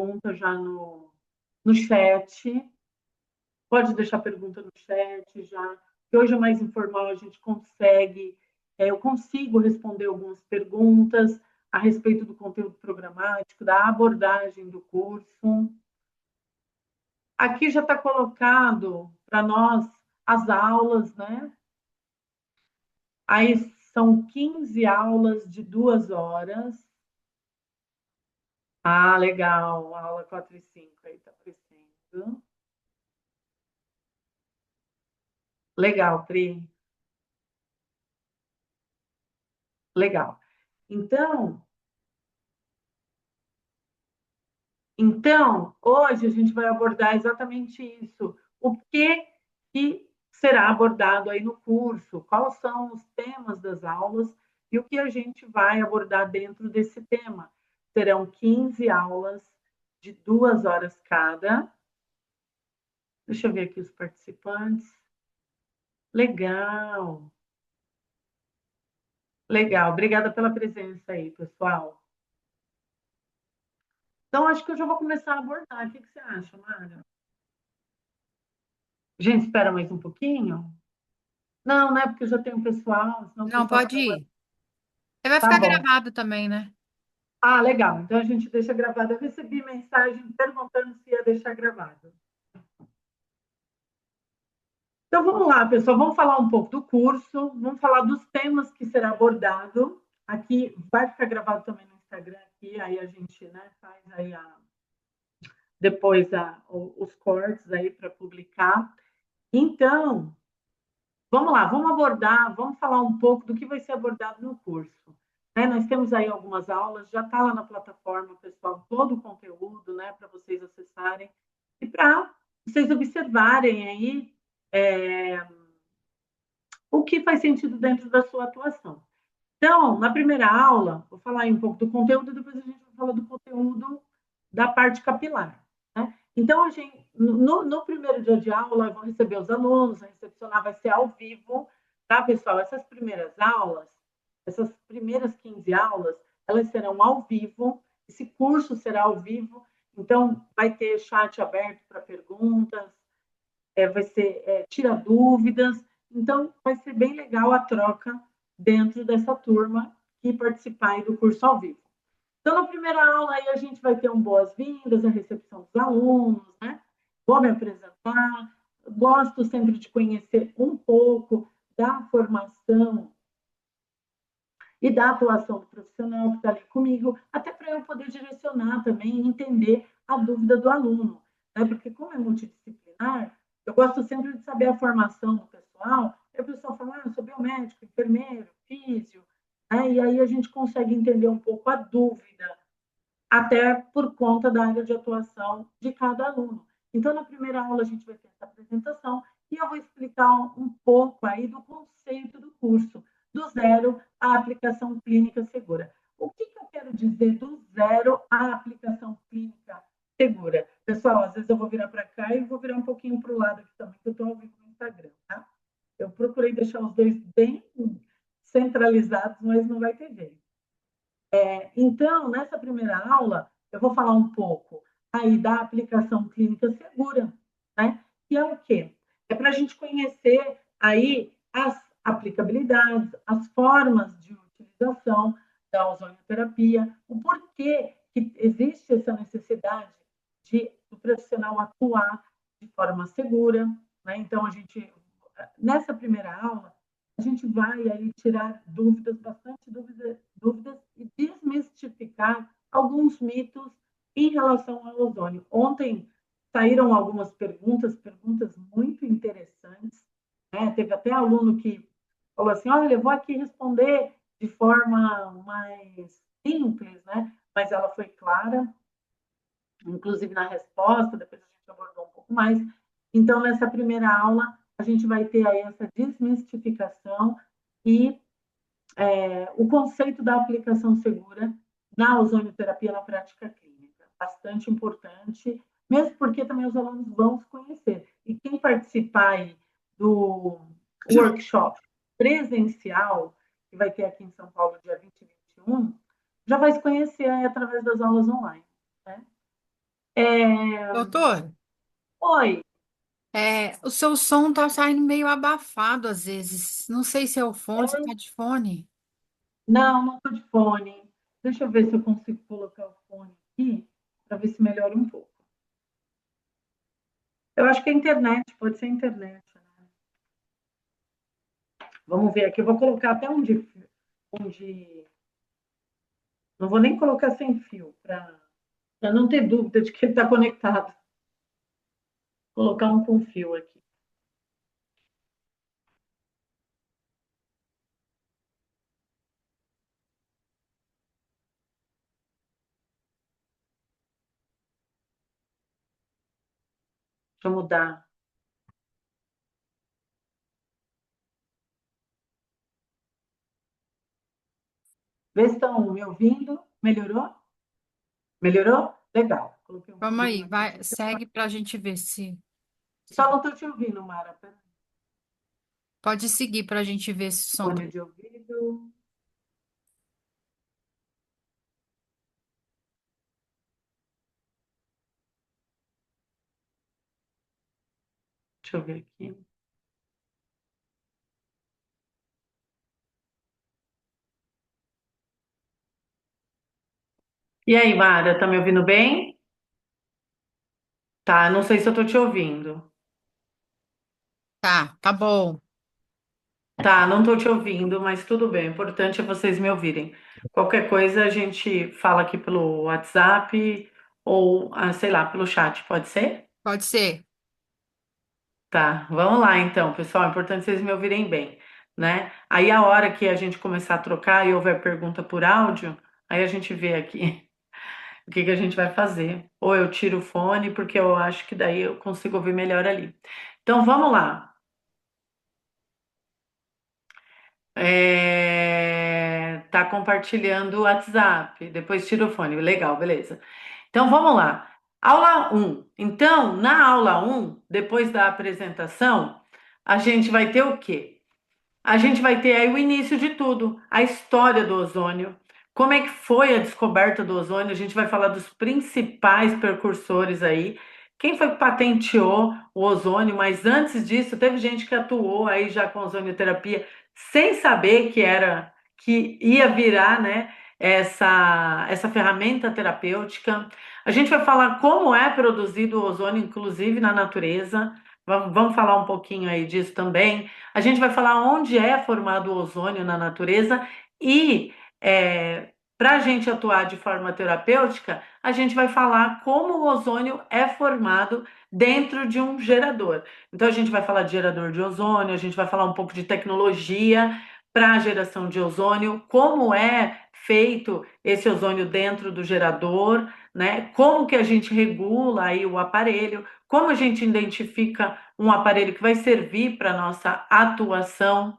pergunta já no chat. Pode deixar pergunta no chat já. Que hoje é mais informal, a gente consegue, eu consigo responder algumas perguntas a respeito do conteúdo programático, da abordagem do curso. Aqui já está colocado para nós as aulas, né? Aí são 15 aulas de 2 horas. Ah, legal. Aula 4 e 5 aí está aparecendo. Legal, Pri. Legal. Então, hoje a gente vai abordar exatamente isso. O que será abordado aí no curso? Quais são os temas das aulas e o que a gente vai abordar dentro desse tema? Serão 15 aulas de 2 horas cada. Deixa eu ver aqui os participantes. Legal. Legal. Obrigada pela presença aí, pessoal. Então, acho que eu já vou começar a abordar. O que você acha, Mara? A gente espera mais um pouquinho? Não, né? Porque já tem um pessoal, senão o Não, pessoal pode acaba. ir. Vai Tá ficar bom. gravado também, né? Ah, legal. Então a gente deixa gravado. Eu recebi mensagem perguntando se ia deixar gravado. Então vamos lá, pessoal. Vamos falar um pouco do curso, vamos falar dos temas que será abordado. Aqui vai ficar gravado também no Instagram, aqui, aí a gente, né, faz aí depois os cortes aí para publicar. Então, vamos lá, vamos abordar, vamos falar um pouco do que vai ser abordado no curso. Né? Nós temos aí algumas aulas, já está lá na plataforma, pessoal, todo o conteúdo, né, para vocês acessarem e para vocês observarem aí o que faz sentido dentro da sua atuação. Então, na primeira aula, vou falar aí um pouco do conteúdo, depois a gente vai falar do conteúdo da parte capilar. Né? Então, a gente, no primeiro dia de aula, eu vou receber os alunos, a recepcionar vai ser ao vivo, tá, pessoal? Essas primeiras aulas, essas primeiras 15 aulas, elas serão ao vivo, esse curso será ao vivo, então vai ter chat aberto para perguntas, vai ser tira dúvidas, então vai ser bem legal a troca dentro dessa turma que participar do curso ao vivo. Então, na primeira aula, aí a gente vai ter um boas-vindas, a recepção dos alunos, né? Vou me apresentar, gosto sempre de conhecer um pouco da formação e da atuação do profissional que está ali comigo, até para eu poder direcionar também e entender a dúvida do aluno. Né? Porque, como é multidisciplinar, eu gosto sempre de saber a formação do pessoal, e o pessoal fala, eu sou biomédico, enfermeiro, físio, né? E aí a gente consegue entender um pouco a dúvida, até por conta da área de atuação de cada aluno. Então, na primeira aula, a gente vai ter essa apresentação e eu vou explicar um pouco aí do conceito do curso, do zero à aplicação clínica segura. O que eu quero dizer do zero à aplicação clínica segura? Pessoal, às vezes eu vou virar para cá e vou virar um pouquinho para o lado aqui também, que eu estou ao vivo no Instagram, tá? Eu procurei deixar os dois bem centralizados, mas não vai ter jeito. Então, nessa primeira aula, eu vou falar um pouco aí da aplicação clínica segura, né? Que é o quê? É para a gente conhecer aí as aplicabilidades, as formas de utilização da ozonioterapia, o porquê que existe essa necessidade do profissional atuar de forma segura, né? Então, nessa primeira aula, a gente vai aí tirar dúvidas, bastante dúvidas e desmistificar alguns mitos em relação ao ozônio. Ontem saíram algumas perguntas muito interessantes. Né? Teve até aluno que falou assim: olha, eu vou aqui responder de forma mais simples, né? Mas ela foi clara, inclusive na resposta, depois a gente abordou um pouco mais. Então, nessa primeira aula, a gente vai ter aí essa desmistificação e o conceito da aplicação segura na ozonioterapia na prática clínica. Bastante importante, mesmo porque também os alunos vão se conhecer. E quem participar aí do workshop presencial, que vai ter aqui em São Paulo, dia 20 e 21, já vai se conhecer aí através das aulas online. Né? Doutor, Oi, o seu som tá saindo meio abafado às vezes. Não sei se é o fone, se tá de fone. não, não estou de fone. Deixa eu ver se eu consigo colocar o fone aqui para ver se melhora um pouco. Eu acho que é internet, pode ser internet, né? Vamos ver aqui. Eu vou colocar até onde... Não vou nem colocar sem fio, para não ter dúvida de que ele está conectado. Vou colocar um com fio aqui. Deixa eu mudar. Vê se estão me ouvindo. Melhorou? Melhorou? Legal. Coloquei um Vamos aí, volume aqui. vai, segue pra gente ver se Só não estou te ouvindo, Mara. pode seguir pra gente ver se o som tá. Fone de ouvido. Deixa eu ver aqui. E aí, Mara, tá me ouvindo bem? Tá, não sei se eu tô te ouvindo. Tá bom. Tá, não tô te ouvindo, mas tudo bem. O importante é vocês me ouvirem. Qualquer coisa a gente fala aqui pelo WhatsApp ou, sei lá, pelo chat, pode ser? Pode ser. Tá, vamos lá então, pessoal. É importante vocês me ouvirem bem, né? Aí a hora que a gente começar a trocar e houver pergunta por áudio, aí a gente vê aqui o que que a gente vai fazer. Ou eu tiro o fone, porque eu acho que daí eu consigo ouvir melhor ali. Então vamos lá. Tá compartilhando o WhatsApp, depois tira o fone. Legal, beleza. Então vamos lá. Aula um. Então, na aula um, depois da apresentação, a gente vai ter o quê? A gente vai ter aí o início de tudo, a história do ozônio, como é que foi a descoberta do ozônio, a gente vai falar dos principais precursores aí, quem foi que patenteou o ozônio, mas antes disso teve gente que atuou aí já com ozonioterapia sem saber que ia virar, né, essa ferramenta terapêutica. A gente vai falar como é produzido o ozônio, inclusive na natureza. Vamos falar um pouquinho aí disso também. A gente vai falar onde é formado o ozônio na natureza e para a gente atuar de forma terapêutica, a gente vai falar como o ozônio é formado dentro de um gerador. Então, a gente vai falar de gerador de ozônio, a gente vai falar um pouco de tecnologia para a geração de ozônio, como é feito esse ozônio dentro do gerador, né? Como que a gente regula aí o aparelho, como a gente identifica um aparelho que vai servir para a nossa atuação.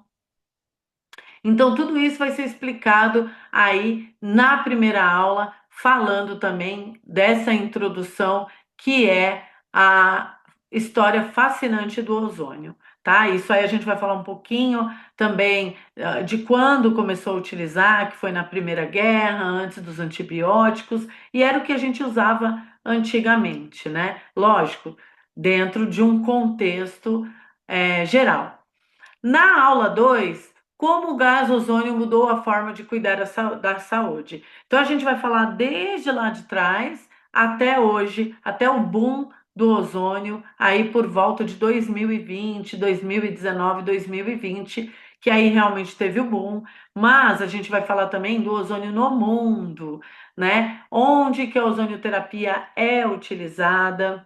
Então, tudo isso vai ser explicado aí na primeira aula, falando também dessa introdução que é a história fascinante do ozônio, tá? Isso aí a gente vai falar um pouquinho também de quando começou a utilizar, que foi na Primeira Guerra, antes dos antibióticos, e era o que a gente usava antigamente, né? Lógico, dentro de um contexto geral. Na aula 2, como o gás ozônio mudou a forma de cuidar da saúde. Então, a gente vai falar desde lá de trás até hoje, até o boom do ozônio, aí por volta de 2020, 2019, 2020, que aí realmente teve o boom, mas a gente vai falar também do ozônio no mundo, né? Onde que a ozonioterapia é utilizada,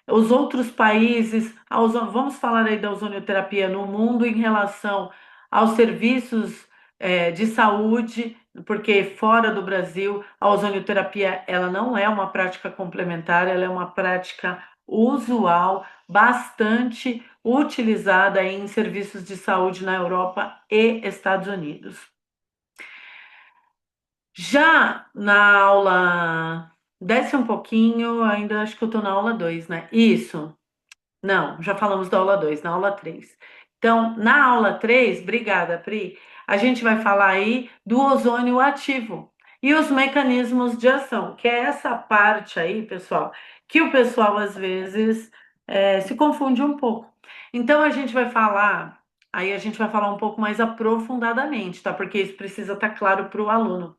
os outros países, vamos falar aí da ozonioterapia no mundo em relação aos serviços de saúde, porque fora do Brasil a ozonioterapia ela não é uma prática complementar, ela é uma prática usual, bastante utilizada em serviços de saúde na Europa e Estados Unidos. Já na aula, desce um pouquinho, ainda acho que eu estou na aula 2, né? Isso. Não, já falamos da aula 2, na aula 3. Então, na aula 3, obrigada, Pri, a gente vai falar aí do ozônio ativo. e os mecanismos de ação, que é essa parte aí, pessoal, que o pessoal às vezes se confunde um pouco. Então a gente vai falar, aí a gente vai falar um pouco mais aprofundadamente, tá? Porque isso precisa estar claro para o aluno.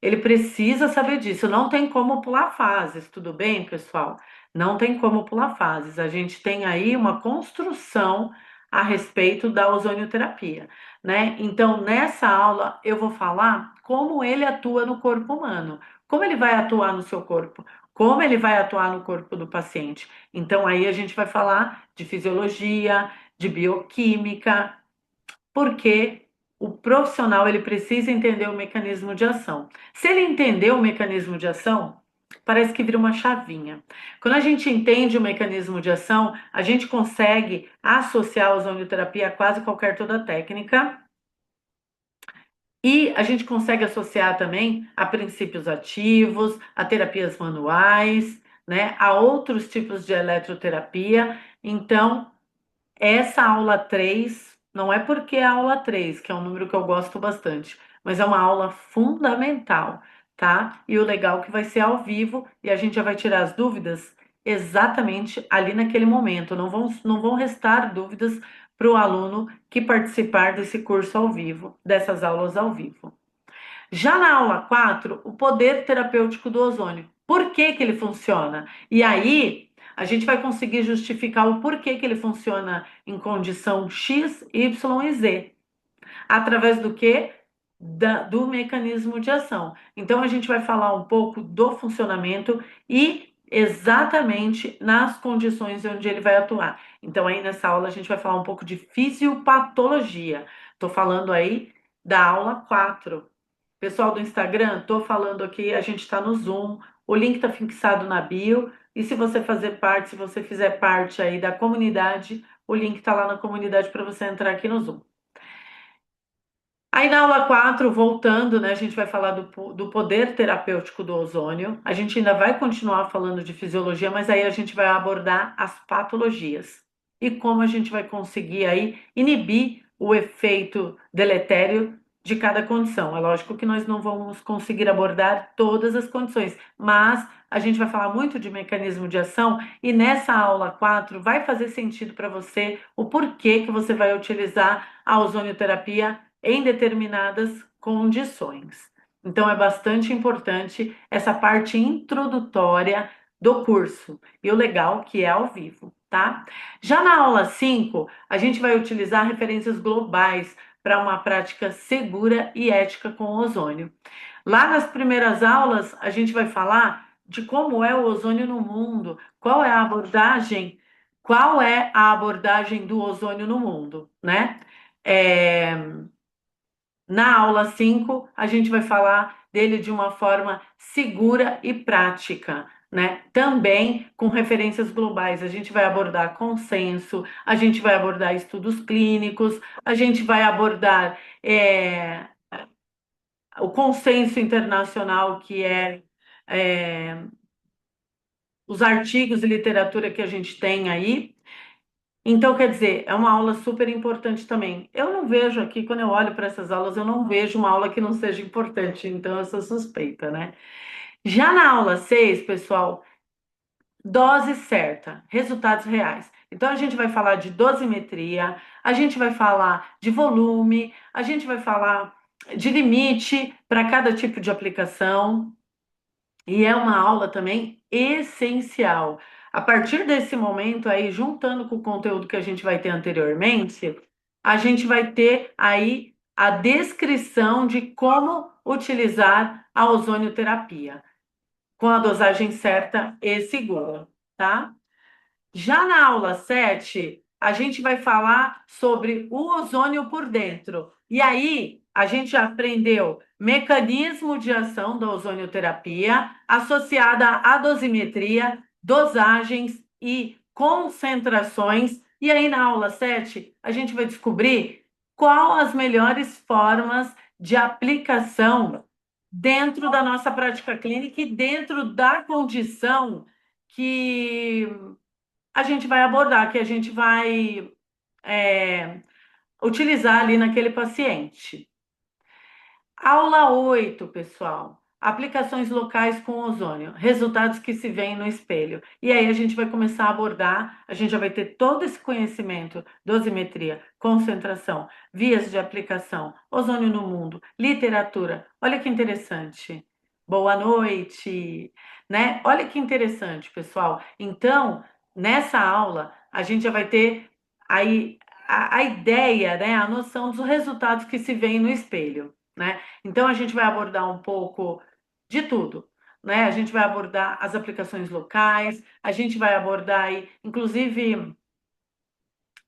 Ele precisa saber disso. Não tem como pular fases, tudo bem, pessoal? Não tem como pular fases. A gente tem aí uma construção a respeito da ozonioterapia, né? Então, nessa aula, eu vou falar como ele atua no corpo humano, como ele vai atuar no seu corpo, como ele vai atuar no corpo do paciente. Então, aí a gente vai falar de fisiologia, de bioquímica, porque o profissional ele precisa entender o mecanismo de ação. Se ele entender o mecanismo de ação, parece que vira uma chavinha. Quando a gente entende o mecanismo de ação, a gente consegue associar a ozonioterapia a quase qualquer toda técnica e a gente consegue associar também a princípios ativos, a terapias manuais, né, a outros tipos de eletroterapia. Então, essa aula 3 não é porque é a aula 3 que é um número que eu gosto bastante, mas é uma aula fundamental, tá? E o legal é que vai ser ao vivo e a gente já vai tirar as dúvidas exatamente ali naquele momento. Não vão restar dúvidas para o aluno que participar desse curso ao vivo, dessas aulas ao vivo. Já na aula 4, o poder terapêutico do ozônio. Por que que ele funciona? E aí, a gente vai conseguir justificar o porquê que ele funciona em condição X, Y e Z. Através do quê? Do mecanismo de ação. Então, a gente vai falar um pouco do funcionamento e exatamente nas condições onde ele vai atuar. Então, aí nessa aula, a gente vai falar um pouco de fisiopatologia. Estou falando aí da aula 4. Pessoal do Instagram, estou falando aqui, a gente está no Zoom, o link está fixado na bio, e se você fazer parte, se você fizer parte aí da comunidade, o link está lá na comunidade para você entrar aqui no Zoom. Aí na aula 4, voltando, né, a gente vai falar do poder terapêutico do ozônio. A gente ainda vai continuar falando de fisiologia, mas aí a gente vai abordar as patologias e como a gente vai conseguir aí inibir o efeito deletério de cada condição. É lógico que nós não vamos conseguir abordar todas as condições, mas a gente vai falar muito de mecanismo de ação e nessa aula 4 vai fazer sentido para você o porquê que você vai utilizar a ozonioterapia em determinadas condições. Então, é bastante importante essa parte introdutória do curso. E o legal que é ao vivo, tá? Já na aula 5, a gente vai utilizar referências globais para uma prática segura e ética com o ozônio. Lá nas primeiras aulas, a gente vai falar de como é o ozônio no mundo, qual é a abordagem do ozônio no mundo, né? É, na aula 5, a gente vai falar dele de uma forma segura e prática, né? Também com referências globais. A gente vai abordar consenso, a gente vai abordar estudos clínicos, a gente vai abordar o consenso internacional, que é os artigos e literatura que a gente tem aí. Então, quer dizer, é uma aula super importante também. Eu não vejo aqui, quando eu olho para essas aulas, eu não vejo uma aula que não seja importante, então eu sou suspeita, né? Já na aula 6, pessoal, dose certa, resultados reais. Então, a gente vai falar de dosimetria, a gente vai falar de volume, a gente vai falar de limite para cada tipo de aplicação, e é uma aula também essencial. A partir desse momento aí, juntando com o conteúdo que a gente vai ter anteriormente, a gente vai ter aí a descrição de como utilizar a ozonioterapia com a dosagem certa e segura, tá? Já na aula 7, a gente vai falar sobre o ozônio por dentro. E aí, a gente já aprendeu mecanismo de ação da ozonioterapia associada à dosimetria, dosagens e concentrações. E aí, na aula 7, a gente vai descobrir qual as melhores formas de aplicação dentro da nossa prática clínica e dentro da condição que a gente vai abordar, que a gente vai utilizar ali naquele paciente. Aula 8, pessoal. aplicações locais com ozônio, resultados que se veem no espelho. E aí a gente vai começar a abordar, a gente já vai ter todo esse conhecimento, dosimetria, concentração, vias de aplicação, ozônio no mundo, literatura. Olha que interessante. Boa noite, né? Olha que interessante, pessoal. Então, nessa aula, a gente já vai ter aí a ideia, né, a noção dos resultados que se veem no espelho, né? Então, a gente vai abordar um pouco de tudo, né? A gente vai abordar as aplicações locais, a gente vai abordar aí, inclusive,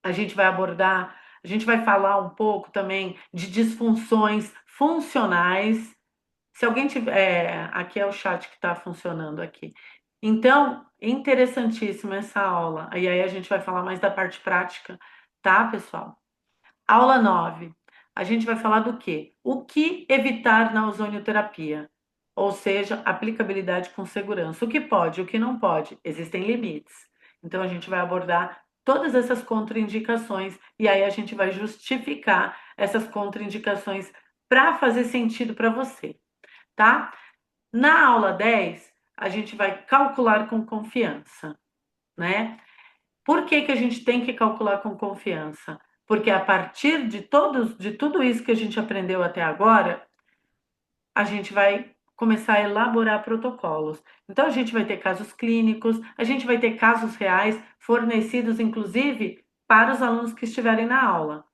a gente vai falar um pouco também de disfunções funcionais. Se alguém tiver, aqui é o chat que está funcionando aqui. Então, interessantíssima essa aula. E aí a gente vai falar mais da parte prática, tá, pessoal? Aula 9. A gente vai falar do quê? O que evitar na ozonioterapia? Ou seja, aplicabilidade com segurança. O que pode, o que não pode? Existem limites. Então, a gente vai abordar todas essas contraindicações e aí a gente vai justificar essas contraindicações para fazer sentido para você, tá? Na aula 10, a gente vai calcular com confiança, né? Por que que a gente tem que calcular com confiança? Porque a partir de tudo isso que a gente aprendeu até agora, a gente vai começar a elaborar protocolos. Então, a gente vai ter casos clínicos, a gente vai ter casos reais fornecidos, inclusive, para os alunos que estiverem na aula,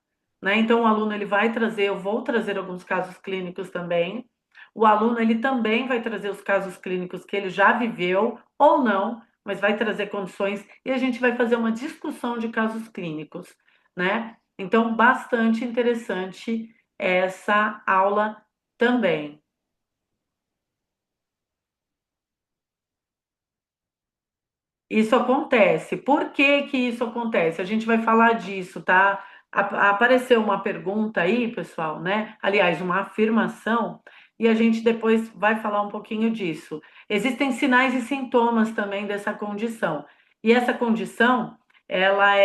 né? Então, o aluno ele vai trazer, eu vou trazer alguns casos clínicos também. O aluno ele também vai trazer os casos clínicos que ele já viveu ou não, mas vai trazer condições e a gente vai fazer uma discussão de casos clínicos, né? Então, bastante interessante essa aula também. Isso acontece. Por que que isso acontece? A gente vai falar disso, tá? Apareceu uma pergunta aí, pessoal, né? Aliás, uma afirmação, e a gente depois vai falar um pouquinho disso. Existem sinais e sintomas também dessa condição. E essa condição, ela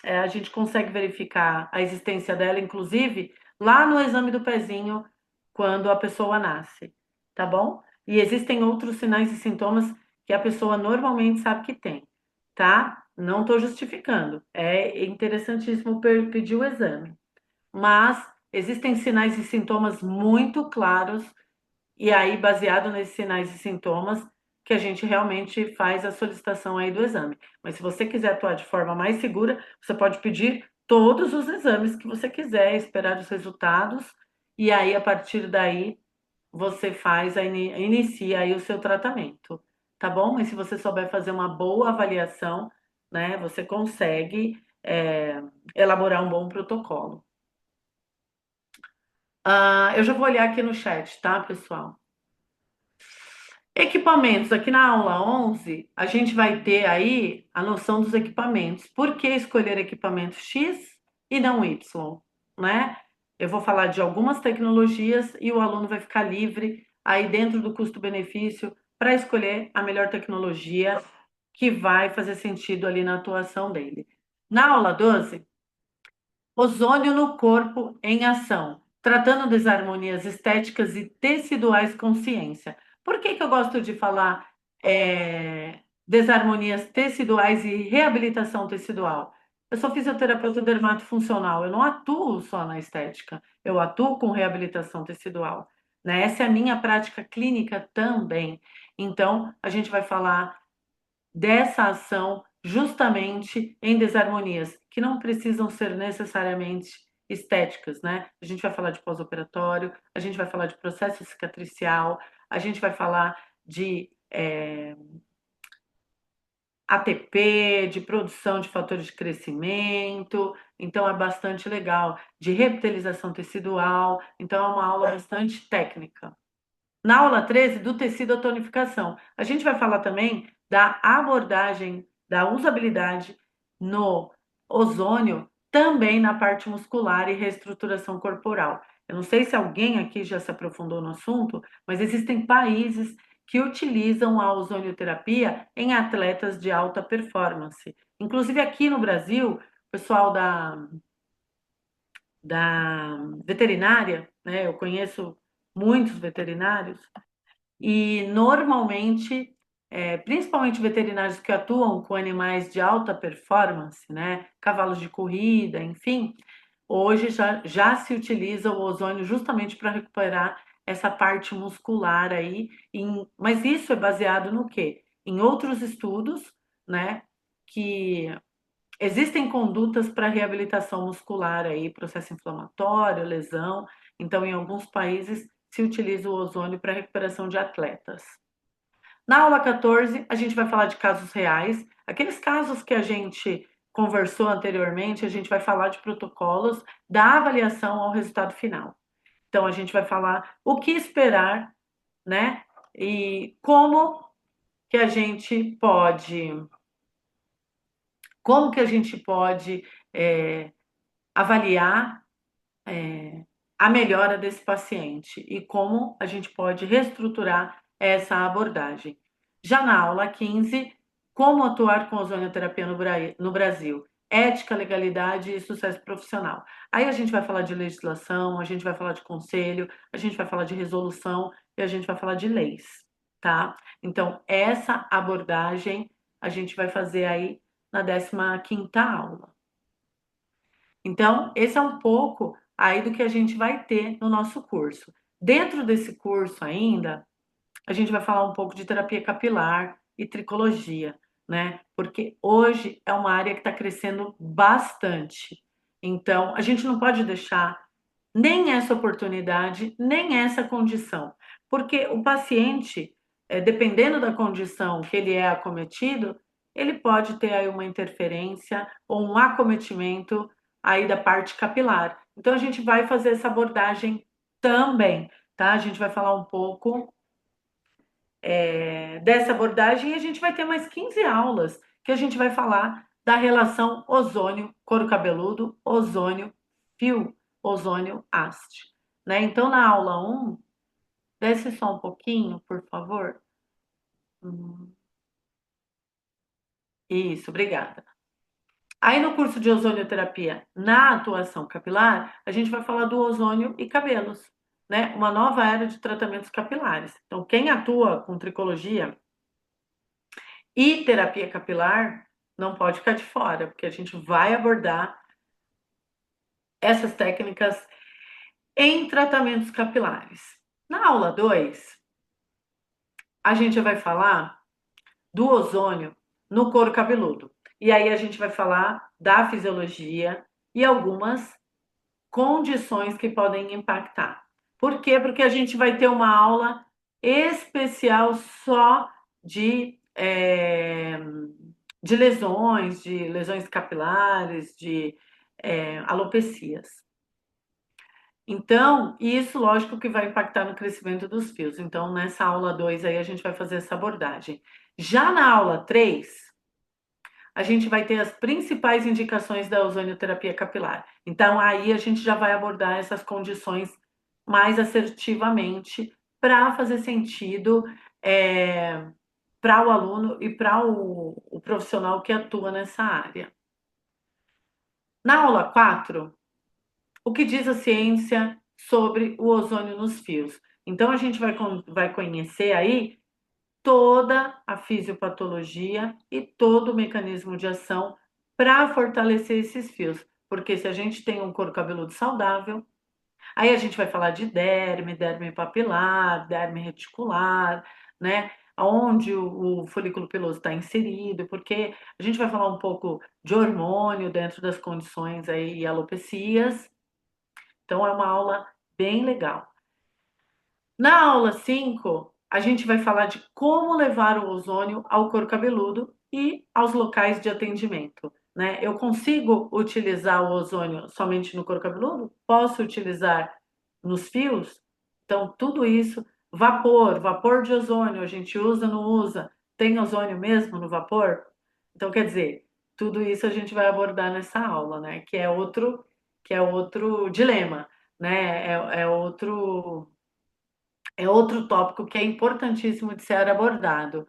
a gente consegue verificar a existência dela, inclusive, lá no exame do pezinho, quando a pessoa nasce, tá bom? E existem outros sinais e sintomas que a pessoa normalmente sabe que tem, tá? Não estou justificando. É interessantíssimo pedir o exame. Mas existem sinais e sintomas muito claros, e aí, baseado nesses sinais e sintomas, que a gente realmente faz a solicitação aí do exame. Mas se você quiser atuar de forma mais segura, você pode pedir todos os exames que você quiser, esperar os resultados, e aí, a partir daí, você inicia aí o seu tratamento, tá bom? Mas se você souber fazer uma boa avaliação, né, você consegue elaborar um bom protocolo. Eu já vou olhar aqui no chat, tá, pessoal? Equipamentos, aqui na aula 11, a gente vai ter aí a noção dos equipamentos. Por que escolher equipamento X e não Y, né? Eu vou falar de algumas tecnologias e o aluno vai ficar livre aí dentro do custo-benefício para escolher a melhor tecnologia que vai fazer sentido ali na atuação dele. Na aula 12, ozônio no corpo em ação, tratando desarmonias estéticas e teciduais com ciência. Por que que eu gosto de falar desarmonias teciduais e reabilitação tecidual? Eu sou fisioterapeuta dermatofuncional, eu não atuo só na estética, eu atuo com reabilitação tecidual, né? Essa é a minha prática clínica também. Então, a gente vai falar dessa ação justamente em desarmonias, que não precisam ser necessariamente estéticas, né? A gente vai falar de pós-operatório, a gente vai falar de processo cicatricial, a gente vai falar de ATP, de produção de fatores de crescimento, então é bastante legal, de revitalização tecidual, então é uma aula bastante técnica. Na aula 13, do tecido à tonificação, a gente vai falar também da abordagem da usabilidade no ozônio, também na parte muscular e reestruturação corporal. Eu não sei se alguém aqui já se aprofundou no assunto, mas existem países que utilizam a ozonioterapia em atletas de alta performance. Inclusive aqui no Brasil, o pessoal da veterinária, né, eu conheço muitos veterinários, e normalmente, principalmente veterinários que atuam com animais de alta performance, né? Cavalos de corrida, enfim, hoje já se utiliza o ozônio justamente para recuperar essa parte muscular aí, mas isso é baseado no quê? Em outros estudos, né? Que existem condutas para reabilitação muscular aí, processo inflamatório, lesão. Então, em alguns países se utiliza o ozônio para recuperação de atletas. Na aula 14, a gente vai falar de casos reais, aqueles casos que a gente conversou anteriormente, a gente vai falar de protocolos da avaliação ao resultado final. Então, a gente vai falar o que esperar, né? E que a gente pode, como que a gente pode avaliar a melhora desse paciente e como a gente pode reestruturar essa abordagem. Já na aula 15, como atuar com ozonioterapia no Brasil, ética, legalidade e sucesso profissional. Aí a gente vai falar de legislação, a gente vai falar de conselho, a gente vai falar de resolução e a gente vai falar de leis, tá? Então, essa abordagem a gente vai fazer aí na 15ª aula. Então, esse é um pouco aí do que a gente vai ter no nosso curso. Dentro desse curso ainda, a gente vai falar um pouco de terapia capilar e tricologia, né? Porque hoje é uma área que está crescendo bastante. Então, a gente não pode deixar nem essa oportunidade, nem essa condição, porque o paciente, dependendo da condição que ele é acometido, ele pode ter aí uma interferência ou um acometimento aí da parte capilar. Então a gente vai fazer essa abordagem também, tá? A gente vai falar um pouco dessa abordagem e a gente vai ter mais 15 aulas que a gente vai falar da relação ozônio couro cabeludo, ozônio fio, ozônio haste, né? Então na aula 1, desce só um pouquinho, por favor. Isso, obrigada. Aí no curso de ozonioterapia na atuação capilar, a gente vai falar do ozônio e cabelos, né? Uma nova era de tratamentos capilares. Então, quem atua com tricologia e terapia capilar não pode ficar de fora, porque a gente vai abordar essas técnicas em tratamentos capilares. Na aula 2, a gente vai falar do ozônio no couro cabeludo. E aí a gente vai falar da fisiologia e algumas condições que podem impactar. Por quê? Porque a gente vai ter uma aula especial só de lesões capilares, de alopecias. Então, isso, lógico, que vai impactar no crescimento dos fios. Então, nessa aula 2 aí, a gente vai fazer essa abordagem. Já na aula 3, a gente vai ter as principais indicações da ozonioterapia capilar. Então, aí a gente já vai abordar essas condições mais assertivamente para fazer sentido para o aluno e para o profissional que atua nessa área. Na aula 4, o que diz a ciência sobre o ozônio nos fios? Então, a gente vai conhecer aí toda a fisiopatologia e todo o mecanismo de ação para fortalecer esses fios. Porque se a gente tem um couro cabeludo saudável, aí a gente vai falar de derme papilar, derme reticular, né? Onde o folículo piloso está inserido, porque a gente vai falar um pouco de hormônio dentro das condições aí alopecias. Então é uma aula bem legal. Na aula 5, a gente vai falar de como levar o ozônio ao couro cabeludo e aos locais de atendimento, né? Eu consigo utilizar o ozônio somente no couro cabeludo? Posso utilizar nos fios? Então, tudo isso, vapor de ozônio, a gente usa, não usa? Tem ozônio mesmo no vapor? Então, quer dizer, tudo isso a gente vai abordar nessa aula, né? Que é outro dilema, né? É outro tópico que é importantíssimo de ser abordado.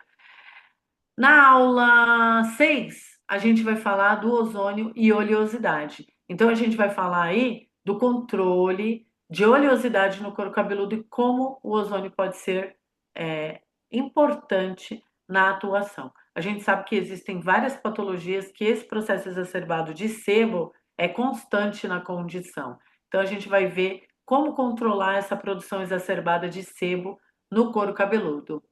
Na aula 6, a gente vai falar do ozônio e oleosidade. Então, a gente vai falar aí do controle de oleosidade no couro cabeludo e como o ozônio pode ser importante na atuação. A gente sabe que existem várias patologias que esse processo exacerbado de sebo é constante na condição. Então, a gente vai ver como controlar essa produção exacerbada de sebo no couro cabeludo.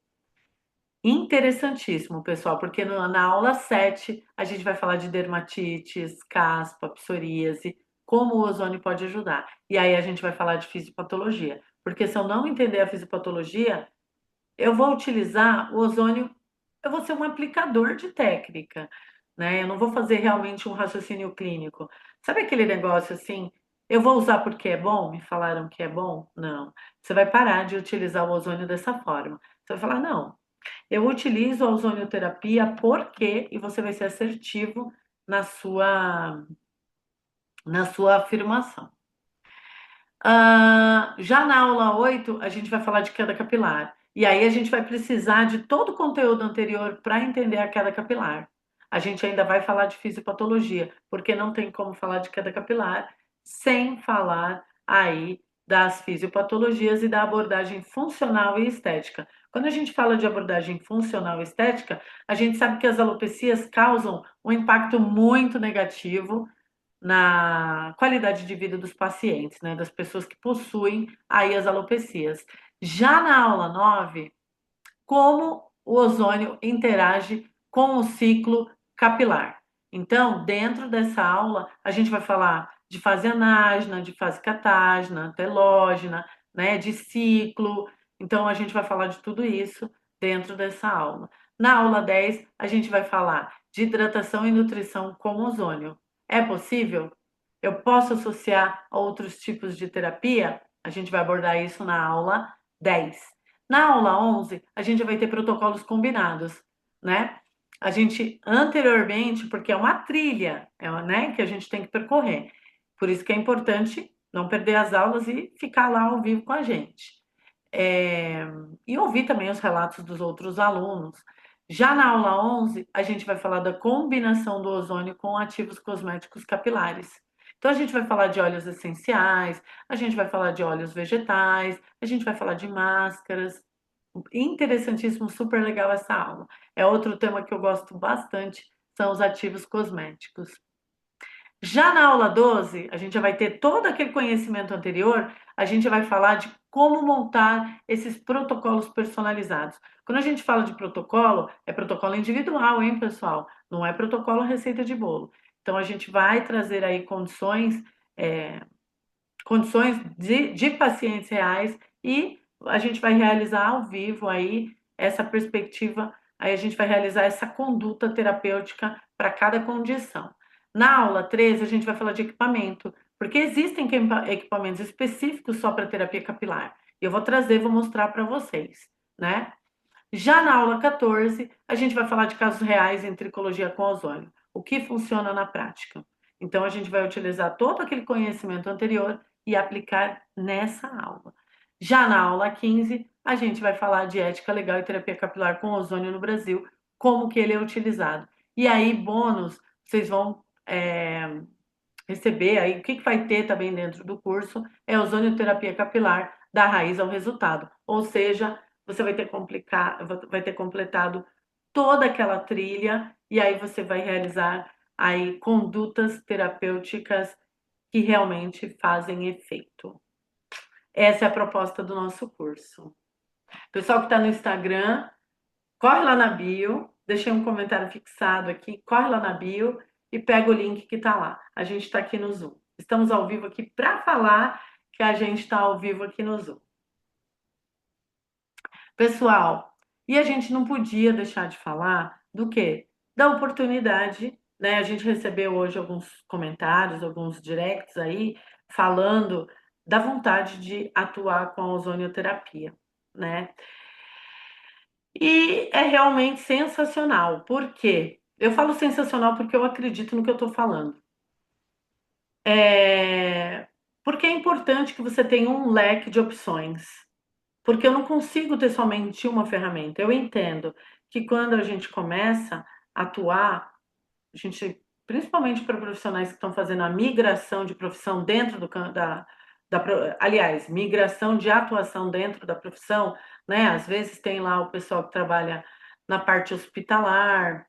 Interessantíssimo, pessoal, porque na aula 7 a gente vai falar de dermatites, caspa, psoríase, como o ozônio pode ajudar. E aí a gente vai falar de fisiopatologia, porque se eu não entender a fisiopatologia, eu vou utilizar o ozônio, eu vou ser um aplicador de técnica, né? Eu não vou fazer realmente um raciocínio clínico. Sabe aquele negócio assim, eu vou usar porque é bom? Me falaram que é bom? Não. Você vai parar de utilizar o ozônio dessa forma. Você vai falar, não, eu utilizo a ozonioterapia porque, e você vai ser assertivo na sua afirmação. Já na aula 8, a gente vai falar de queda capilar. E aí a gente vai precisar de todo o conteúdo anterior para entender a queda capilar. A gente ainda vai falar de fisiopatologia, porque não tem como falar de queda capilar sem falar aí das fisiopatologias e da abordagem funcional e estética. Quando a gente fala de abordagem funcional e estética, a gente sabe que as alopecias causam um impacto muito negativo na qualidade de vida dos pacientes, né, das pessoas que possuem aí as alopecias. Já na aula 9, como o ozônio interage com o ciclo capilar. Então, dentro dessa aula, a gente vai falar de fase anágena, de fase catágena, telógena, né, de ciclo. Então, a gente vai falar de tudo isso dentro dessa aula. Na aula 10, a gente vai falar de hidratação e nutrição com ozônio. É possível? Eu posso associar a outros tipos de terapia? A gente vai abordar isso na aula 10. Na aula 11, a gente vai ter protocolos combinados, né? A gente anteriormente, porque é uma trilha, né, que a gente tem que percorrer. Por isso que é importante não perder as aulas e ficar lá ao vivo com a gente. E ouvir também os relatos dos outros alunos. Já na aula 11, a gente vai falar da combinação do ozônio com ativos cosméticos capilares. Então, a gente vai falar de óleos essenciais, a gente vai falar de óleos vegetais, a gente vai falar de máscaras. Interessantíssimo, super legal essa aula. É outro tema que eu gosto bastante, são os ativos cosméticos. Já na aula 12, a gente já vai ter todo aquele conhecimento anterior, a gente vai falar de como montar esses protocolos personalizados. Quando a gente fala de protocolo, é protocolo individual, hein, pessoal? Não é protocolo receita de bolo. Então, a gente vai trazer aí condições de pacientes reais e a gente vai realizar ao vivo aí essa perspectiva, aí a gente vai realizar essa conduta terapêutica para cada condição. Na aula 13, a gente vai falar de equipamento, porque existem equipamentos específicos só para terapia capilar. Eu vou trazer, vou mostrar para vocês, né? Já na aula 14, a gente vai falar de casos reais em tricologia com ozônio, o que funciona na prática. Então, a gente vai utilizar todo aquele conhecimento anterior e aplicar nessa aula. Já na aula 15, a gente vai falar de ética legal e terapia capilar com ozônio no Brasil, como que ele é utilizado. E aí, bônus, vocês vão receber aí, o que vai ter também dentro do curso é ozonioterapia capilar da raiz ao resultado. Ou seja, você vai ter completado toda aquela trilha e aí você vai realizar aí condutas terapêuticas que realmente fazem efeito. Essa é a proposta do nosso curso. Pessoal que está no Instagram, corre lá na bio, deixei um comentário fixado aqui, corre lá na bio e pega o link que está lá. A gente está aqui no Zoom. Estamos ao vivo aqui para falar que a gente está ao vivo aqui no Zoom. Pessoal, e a gente não podia deixar de falar do quê? Da oportunidade, né? A gente recebeu hoje alguns comentários, alguns directs aí, falando da vontade de atuar com a ozonioterapia, né? E é realmente sensacional. Por quê? Eu falo sensacional porque eu acredito no que eu estou falando. Porque é importante que você tenha um leque de opções. Porque eu não consigo ter somente uma ferramenta. Eu entendo que quando a gente começa a atuar, a gente, principalmente para profissionais que estão fazendo a migração de profissão dentro aliás, migração de atuação dentro da profissão, né? Às vezes tem lá o pessoal que trabalha na parte hospitalar,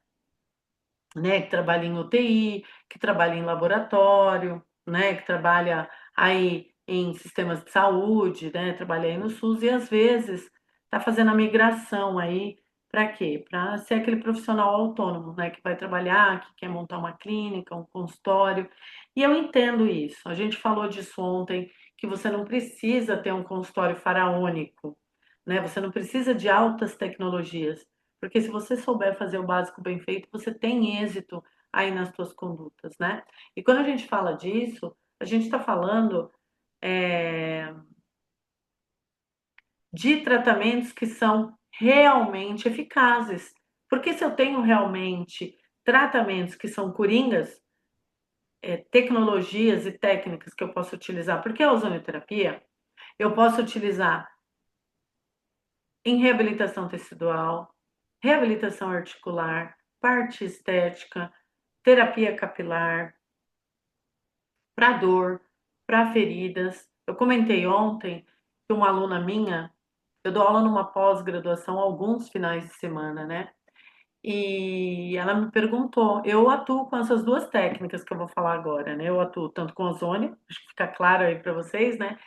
né, que trabalha em UTI, que trabalha em laboratório, né, que trabalha aí em sistemas de saúde, né, trabalha aí no SUS e às vezes está fazendo a migração aí para quê? Para ser aquele profissional autônomo, né, que vai trabalhar, que quer montar uma clínica, um consultório. E eu entendo isso. A gente falou disso ontem, que você não precisa ter um consultório faraônico, né? Você não precisa de altas tecnologias. Porque se você souber fazer o básico bem feito, você tem êxito aí nas suas condutas, né? E quando a gente fala disso, a gente está falando é, de tratamentos que são realmente eficazes. Porque se eu tenho realmente tratamentos que são coringas, tecnologias e técnicas que eu posso utilizar, porque a ozonioterapia eu posso utilizar em reabilitação tecidual, reabilitação articular, parte estética, terapia capilar, para dor, para feridas. Eu comentei ontem que uma aluna minha, eu dou aula numa pós-graduação alguns finais de semana, né? E ela me perguntou, eu atuo com essas duas técnicas que eu vou falar agora, né? Eu atuo tanto com ozônio, acho que fica claro aí para vocês, né?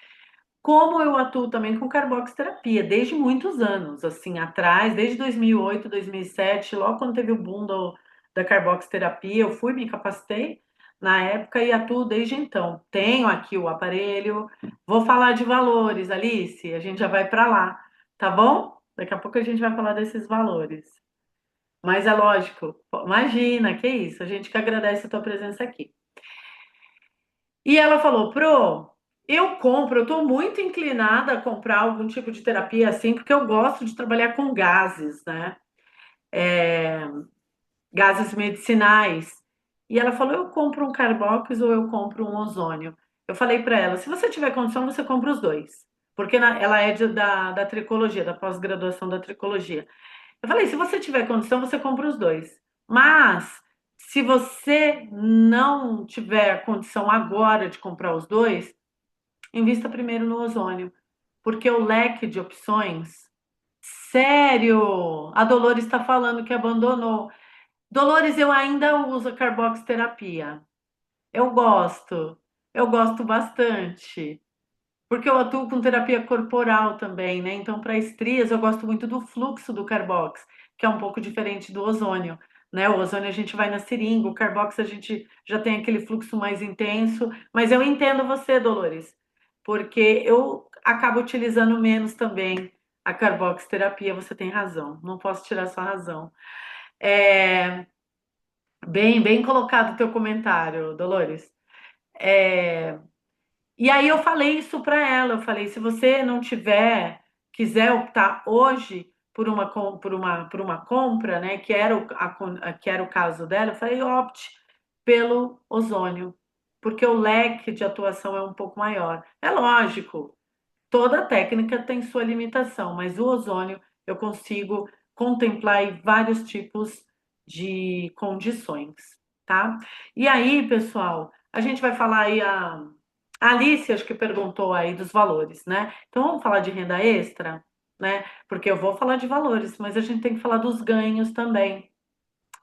Como eu atuo também com carboxiterapia, desde muitos anos, assim, atrás, desde 2008, 2007, logo quando teve o boom da carboxiterapia, eu fui, me capacitei na época e atuo desde então. Tenho aqui o aparelho, vou falar de valores, Alice, a gente já vai para lá, tá bom? Daqui a pouco a gente vai falar desses valores. Mas é lógico, imagina, que isso, a gente que agradece a tua presença aqui. E ela falou, Pro, eu compro, eu estou muito inclinada a comprar algum tipo de terapia assim, porque eu gosto de trabalhar com gases, né? Gases medicinais. E ela falou, eu compro um carbox ou eu compro um ozônio. Eu falei para ela, se você tiver condição, você compra os dois. Porque ela é da tricologia, da pós-graduação da tricologia. Eu falei, se você tiver condição, você compra os dois. Mas, se você não tiver condição agora de comprar os dois, invista primeiro no ozônio, porque o leque de opções. Sério, a Dolores está falando que abandonou. Dolores, eu ainda uso a carboxterapia. Eu gosto, eu gosto bastante. Porque eu atuo com terapia corporal também, né? Então, para estrias, eu gosto muito do fluxo do carbox, que é um pouco diferente do ozônio, né? O ozônio a gente vai na seringa, o carbox a gente já tem aquele fluxo mais intenso. Mas eu entendo você, Dolores, porque eu acabo utilizando menos também a carboxterapia. Você tem razão, não posso tirar sua razão. É, bem colocado o teu comentário, Dolores. É, e aí eu falei isso para ela, eu falei, se você não tiver, quiser optar hoje por uma compra, né, que era o caso dela, eu falei, opte pelo ozônio, porque o leque de atuação é um pouco maior. É lógico, toda técnica tem sua limitação, mas o ozônio eu consigo contemplar aí vários tipos de condições, tá? E aí, pessoal, a gente vai falar aí a Alice, acho que perguntou aí dos valores, né? Então vamos falar de renda extra, né? Porque eu vou falar de valores, mas a gente tem que falar dos ganhos também,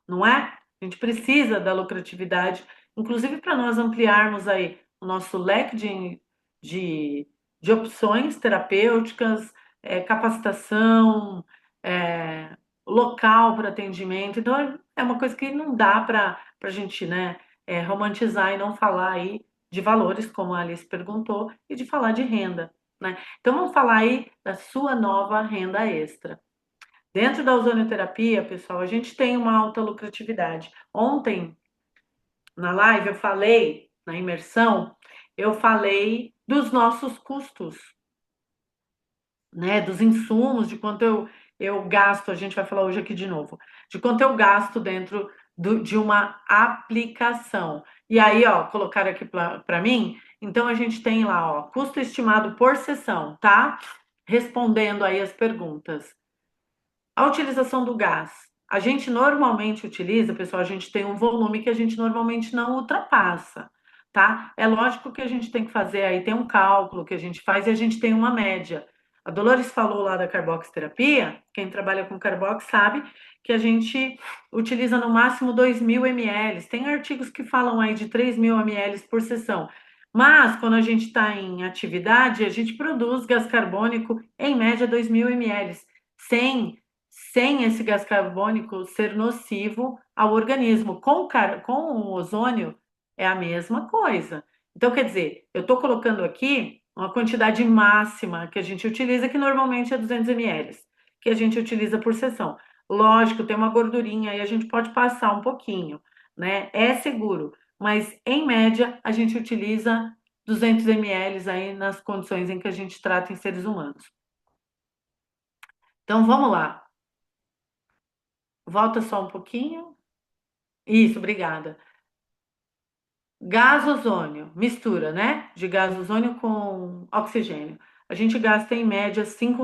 não é? A gente precisa da lucratividade, inclusive para nós ampliarmos aí o nosso leque de, de opções terapêuticas, capacitação, local para atendimento. Então, é uma coisa que não dá para a gente, né, romantizar e não falar aí de valores, como a Alice perguntou, e de falar de renda, né? Então, vamos falar aí da sua nova renda extra. Dentro da ozonioterapia, pessoal, a gente tem uma alta lucratividade. Ontem, na live, eu falei, na imersão, eu falei dos nossos custos, né? Dos insumos, de quanto eu gasto, a gente vai falar hoje aqui de novo, de quanto eu gasto dentro de uma aplicação. E aí, ó, colocaram aqui para mim, então a gente tem lá, ó, custo estimado por sessão, tá? Respondendo aí as perguntas. A utilização do gás. A gente normalmente utiliza, pessoal, a gente tem um volume que a gente normalmente não ultrapassa. tá? É lógico que a gente tem que fazer aí, tem um cálculo que a gente faz e a gente tem uma média. A Dolores falou lá da carboxterapia, quem trabalha com carbox sabe que a gente utiliza no máximo 2.000 ml. Tem artigos que falam aí de 3.000 ml por sessão. Mas, quando a gente está em atividade, a gente produz gás carbônico, em média, 2.000 ml, sem esse gás carbônico ser nocivo ao organismo. Com o ozônio, é a mesma coisa. Então, quer dizer, eu estou colocando aqui uma quantidade máxima que a gente utiliza, que normalmente é 200 ml, que a gente utiliza por sessão. Lógico, tem uma gordurinha aí, a gente pode passar um pouquinho, né? É seguro, mas em média a gente utiliza 200 ml aí nas condições em que a gente trata em seres humanos. Então vamos lá. Volta só um pouquinho. Isso, obrigada. Gás ozônio, mistura, né? De gás ozônio com oxigênio. A gente gasta em média R$ 5.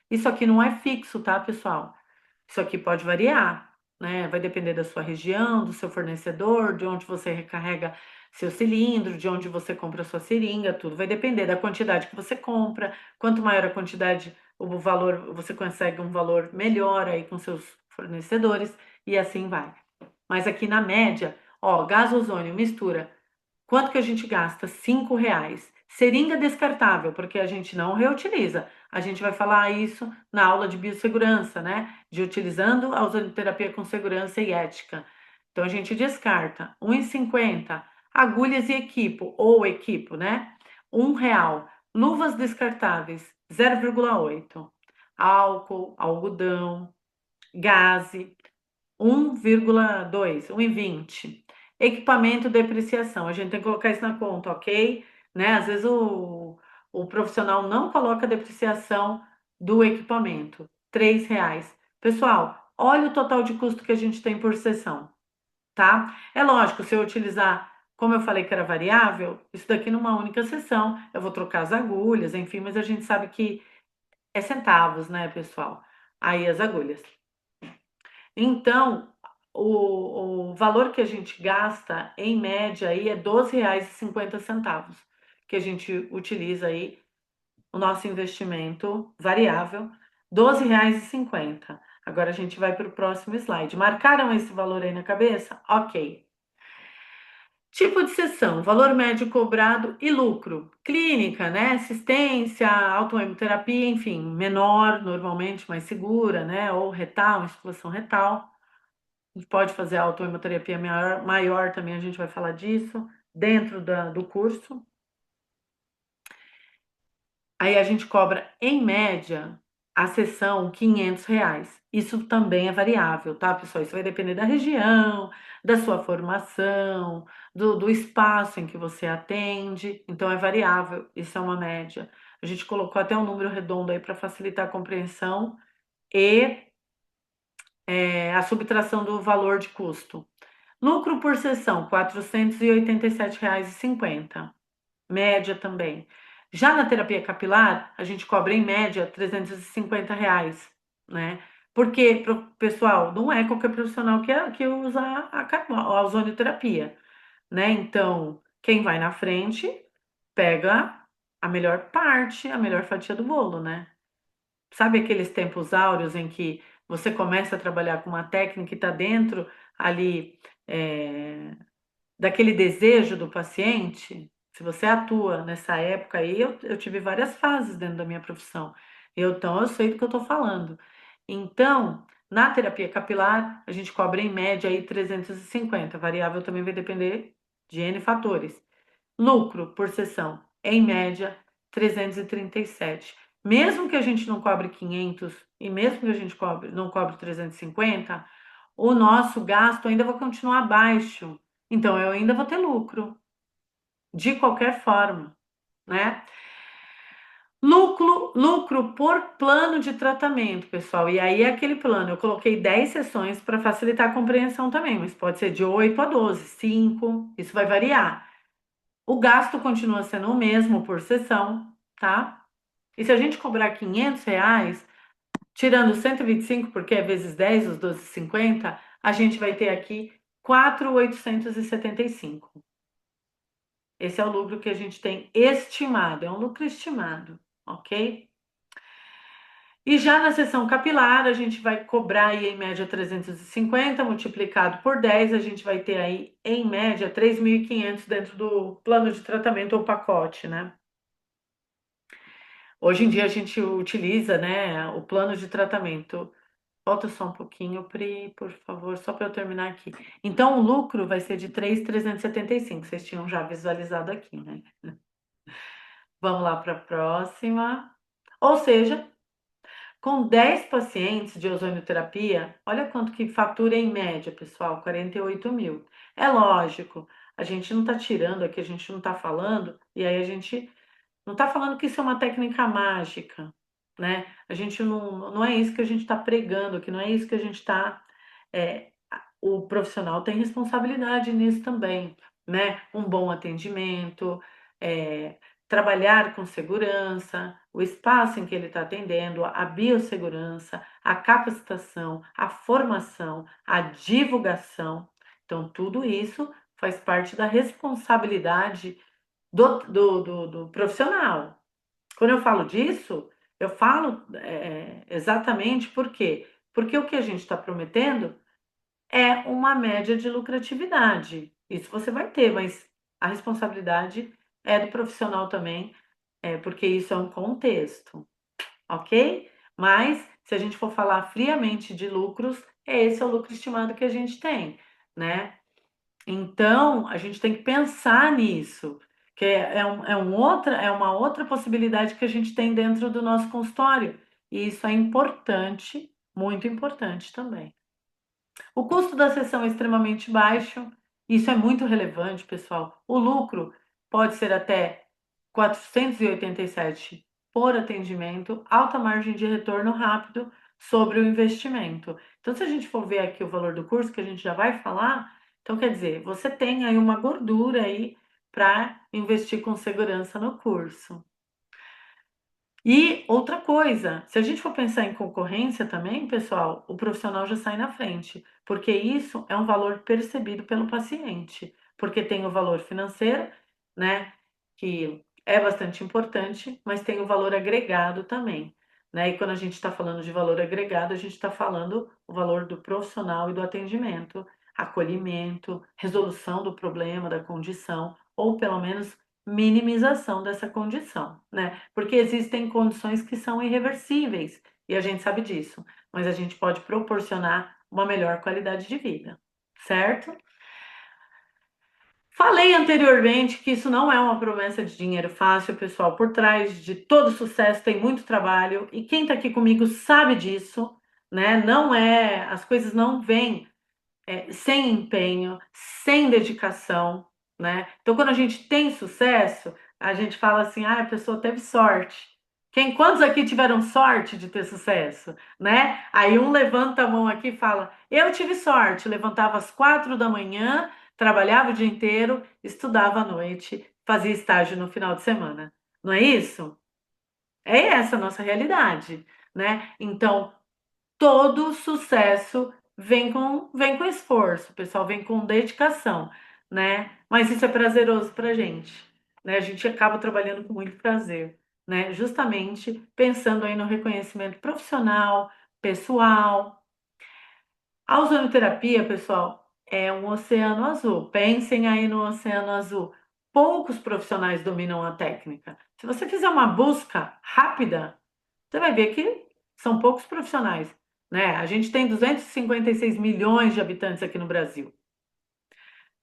Isso aqui não é fixo, tá, pessoal? Isso aqui pode variar, né? Vai depender da sua região, do seu fornecedor, de onde você recarrega seu cilindro, de onde você compra sua seringa, tudo vai depender da quantidade que você compra. Quanto maior a quantidade, o valor, você consegue um valor melhor aí com seus fornecedores e assim vai. Mas aqui na média, ó, gás ozônio, mistura. Quanto que a gente gasta? R$ 5. Seringa descartável, porque a gente não reutiliza. A gente vai falar isso na aula de biossegurança, né? De utilizando a ozonoterapia com segurança e ética. Então a gente descarta. 1,50. Agulhas e equipo, ou equipo, né? R$ 1. Luvas descartáveis, 0,8. Álcool, algodão, gaze, 1,2, 1,20. Equipamento depreciação, a gente tem que colocar isso na conta, ok? Né? Às vezes o profissional não coloca a depreciação do equipamento, R$ 3. Pessoal, olha o total de custo que a gente tem por sessão, tá? É lógico, se eu utilizar, como eu falei que era variável, isso daqui numa única sessão, eu vou trocar as agulhas, enfim, mas a gente sabe que é centavos, né, pessoal? Aí as agulhas. Então, o valor que a gente gasta, em média, aí é R$ 12,50, que a gente utiliza aí o nosso investimento variável, R$ 12,50. Agora a gente vai para o próximo slide. Marcaram esse valor aí na cabeça? Ok. Tipo de sessão, valor médio cobrado e lucro. Clínica, né? Assistência, autoemoterapia, enfim, menor, normalmente mais segura, né? Ou retal, estimulação retal. A gente pode fazer a autoimunoterapia maior também, a gente vai falar disso, dentro do curso. Aí a gente cobra, em média, a sessão R$ 500. Isso também é variável, tá, pessoal? Isso vai depender da região, da sua formação, do espaço em que você atende. Então, é variável, isso é uma média. A gente colocou até um número redondo aí para facilitar a compreensão e a subtração do valor de custo. Lucro por sessão, R$ 487,50. Média também. Já na terapia capilar, a gente cobra em média R$ 350, né? Porque, pessoal, não é qualquer profissional que usa a ozonioterapia, né? Então, quem vai na frente pega a melhor parte, a melhor fatia do bolo, né? Sabe aqueles tempos áureos em que você começa a trabalhar com uma técnica e está dentro ali daquele desejo do paciente? Se você atua nessa época aí, eu tive várias fases dentro da minha profissão. Então, eu sei do que eu estou falando. Então, na terapia capilar, a gente cobra em média aí 350. Variável também vai depender de N fatores. Lucro por sessão, em média, 337. Mesmo que a gente não cobre 500 e mesmo que a gente não cobre 350, o nosso gasto ainda vai continuar baixo. Então, eu ainda vou ter lucro, de qualquer forma, né? Lucro por plano de tratamento, pessoal. E aí é aquele plano. Eu coloquei 10 sessões para facilitar a compreensão também, mas pode ser de 8 a 12, 5, isso vai variar. O gasto continua sendo o mesmo por sessão, tá? E se a gente cobrar R$ 500, tirando 125, porque é vezes 10, os 12,50, a gente vai ter aqui 4.875. Esse é o lucro que a gente tem estimado, é um lucro estimado, ok? E já na seção capilar, a gente vai cobrar aí em média 350 multiplicado por 10, a gente vai ter aí em média 3.500 dentro do plano de tratamento ou pacote, né? Hoje em dia a gente utiliza, né, o plano de tratamento. Volta só um pouquinho, Pri, por favor, só para eu terminar aqui. Então, o lucro vai ser de 3.375, vocês tinham já visualizado aqui, né? Vamos lá para a próxima. Ou seja, com 10 pacientes de ozonioterapia, olha quanto que fatura em média, pessoal, 48 mil. É lógico, a gente não está tirando aqui, a gente não está falando, e aí a gente não está falando que isso é uma técnica mágica, né? A gente não é isso que a gente está pregando, que não é isso que a gente está. O profissional tem responsabilidade nisso também, né? Um bom atendimento, é, trabalhar com segurança, o espaço em que ele está atendendo, a biossegurança, a capacitação, a formação, a divulgação. Então, tudo isso faz parte da responsabilidade do profissional. Quando eu falo disso, eu falo exatamente por quê? Porque o que a gente está prometendo é uma média de lucratividade. Isso você vai ter, mas a responsabilidade é do profissional também, porque isso é um contexto, ok? Mas se a gente for falar friamente de lucros, esse é o lucro estimado que a gente tem, né? Então, a gente tem que pensar nisso, que é uma outra possibilidade que a gente tem dentro do nosso consultório. E isso é importante, muito importante também. O custo da sessão é extremamente baixo, isso é muito relevante, pessoal. O lucro pode ser até 487 por atendimento, alta margem de retorno rápido sobre o investimento. Então, se a gente for ver aqui o valor do curso, que a gente já vai falar, então quer dizer, você tem aí uma gordura aí para investir com segurança no curso. E outra coisa, se a gente for pensar em concorrência também, pessoal, o profissional já sai na frente, porque isso é um valor percebido pelo paciente, porque tem o valor financeiro, né, que é bastante importante, mas tem o valor agregado também, né? E quando a gente está falando de valor agregado, a gente está falando o valor do profissional e do atendimento, acolhimento, resolução do problema, da condição, ou pelo menos minimização dessa condição, né? Porque existem condições que são irreversíveis e a gente sabe disso, mas a gente pode proporcionar uma melhor qualidade de vida, certo? Falei anteriormente que isso não é uma promessa de dinheiro fácil, pessoal. Por trás de todo sucesso tem muito trabalho e quem está aqui comigo sabe disso, né? Não é, as coisas não vêm sem empenho, sem dedicação, né? Então, quando a gente tem sucesso, a gente fala assim, ah, a pessoa teve sorte. Quantos aqui tiveram sorte de ter sucesso, né? Aí um levanta a mão aqui e fala, eu tive sorte, levantava às 4 da manhã, trabalhava o dia inteiro, estudava à noite, fazia estágio no final de semana. Não é isso? É essa a nossa realidade, né? Então, todo sucesso vem com esforço, pessoal, vem com dedicação, né? Mas isso é prazeroso pra gente, né? A gente acaba trabalhando com muito prazer, né? Justamente pensando aí no reconhecimento profissional, pessoal. A ozonoterapia, pessoal, é um oceano azul. Pensem aí no oceano azul. Poucos profissionais dominam a técnica. Se você fizer uma busca rápida, você vai ver que são poucos profissionais, né? A gente tem 256 milhões de habitantes aqui no Brasil.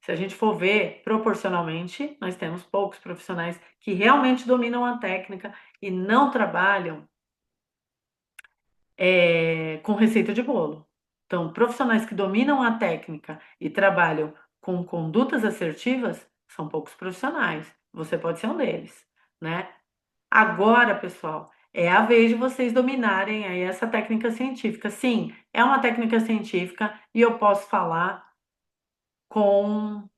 Se a gente for ver proporcionalmente, nós temos poucos profissionais que realmente dominam a técnica e não trabalham com receita de bolo. Então, profissionais que dominam a técnica e trabalham com condutas assertivas são poucos profissionais. Você pode ser um deles, né? Agora, pessoal, é a vez de vocês dominarem aí essa técnica científica. Sim, é uma técnica científica e eu posso falar com,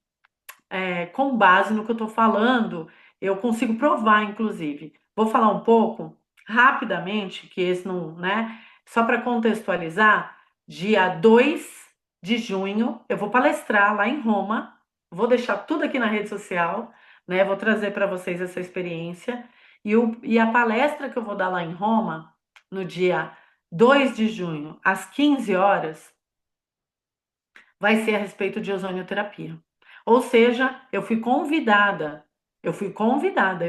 com base no que eu estou falando. Eu consigo provar, inclusive. Vou falar um pouco rapidamente, que esse não, né? Só para contextualizar, dia 2 de junho, eu vou palestrar lá em Roma. Vou deixar tudo aqui na rede social, né? Vou trazer para vocês essa experiência. E a palestra que eu vou dar lá em Roma, no dia 2 de junho, às 15 horas, vai ser a respeito de ozonioterapia. Ou seja, eu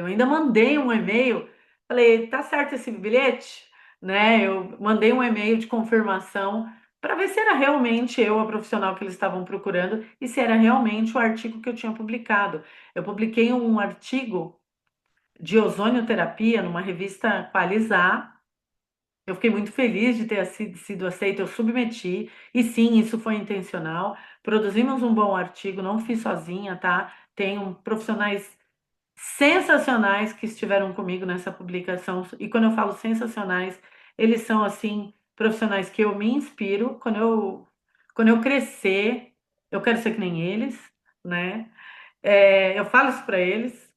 ainda mandei um e-mail, falei, tá certo esse bilhete? Né? Eu mandei um e-mail de confirmação para ver se era realmente eu a profissional que eles estavam procurando e se era realmente o artigo que eu tinha publicado. Eu publiquei um artigo de ozonioterapia numa revista Qualizar. Eu fiquei muito feliz de ter sido aceito, eu submeti, e sim, isso foi intencional. Produzimos um bom artigo, não fiz sozinha, tá? Tenho profissionais sensacionais que estiveram comigo nessa publicação, e quando eu falo sensacionais, eles são, assim, profissionais que eu me inspiro. Quando eu crescer, eu quero ser que nem eles, né? Eu falo isso para eles,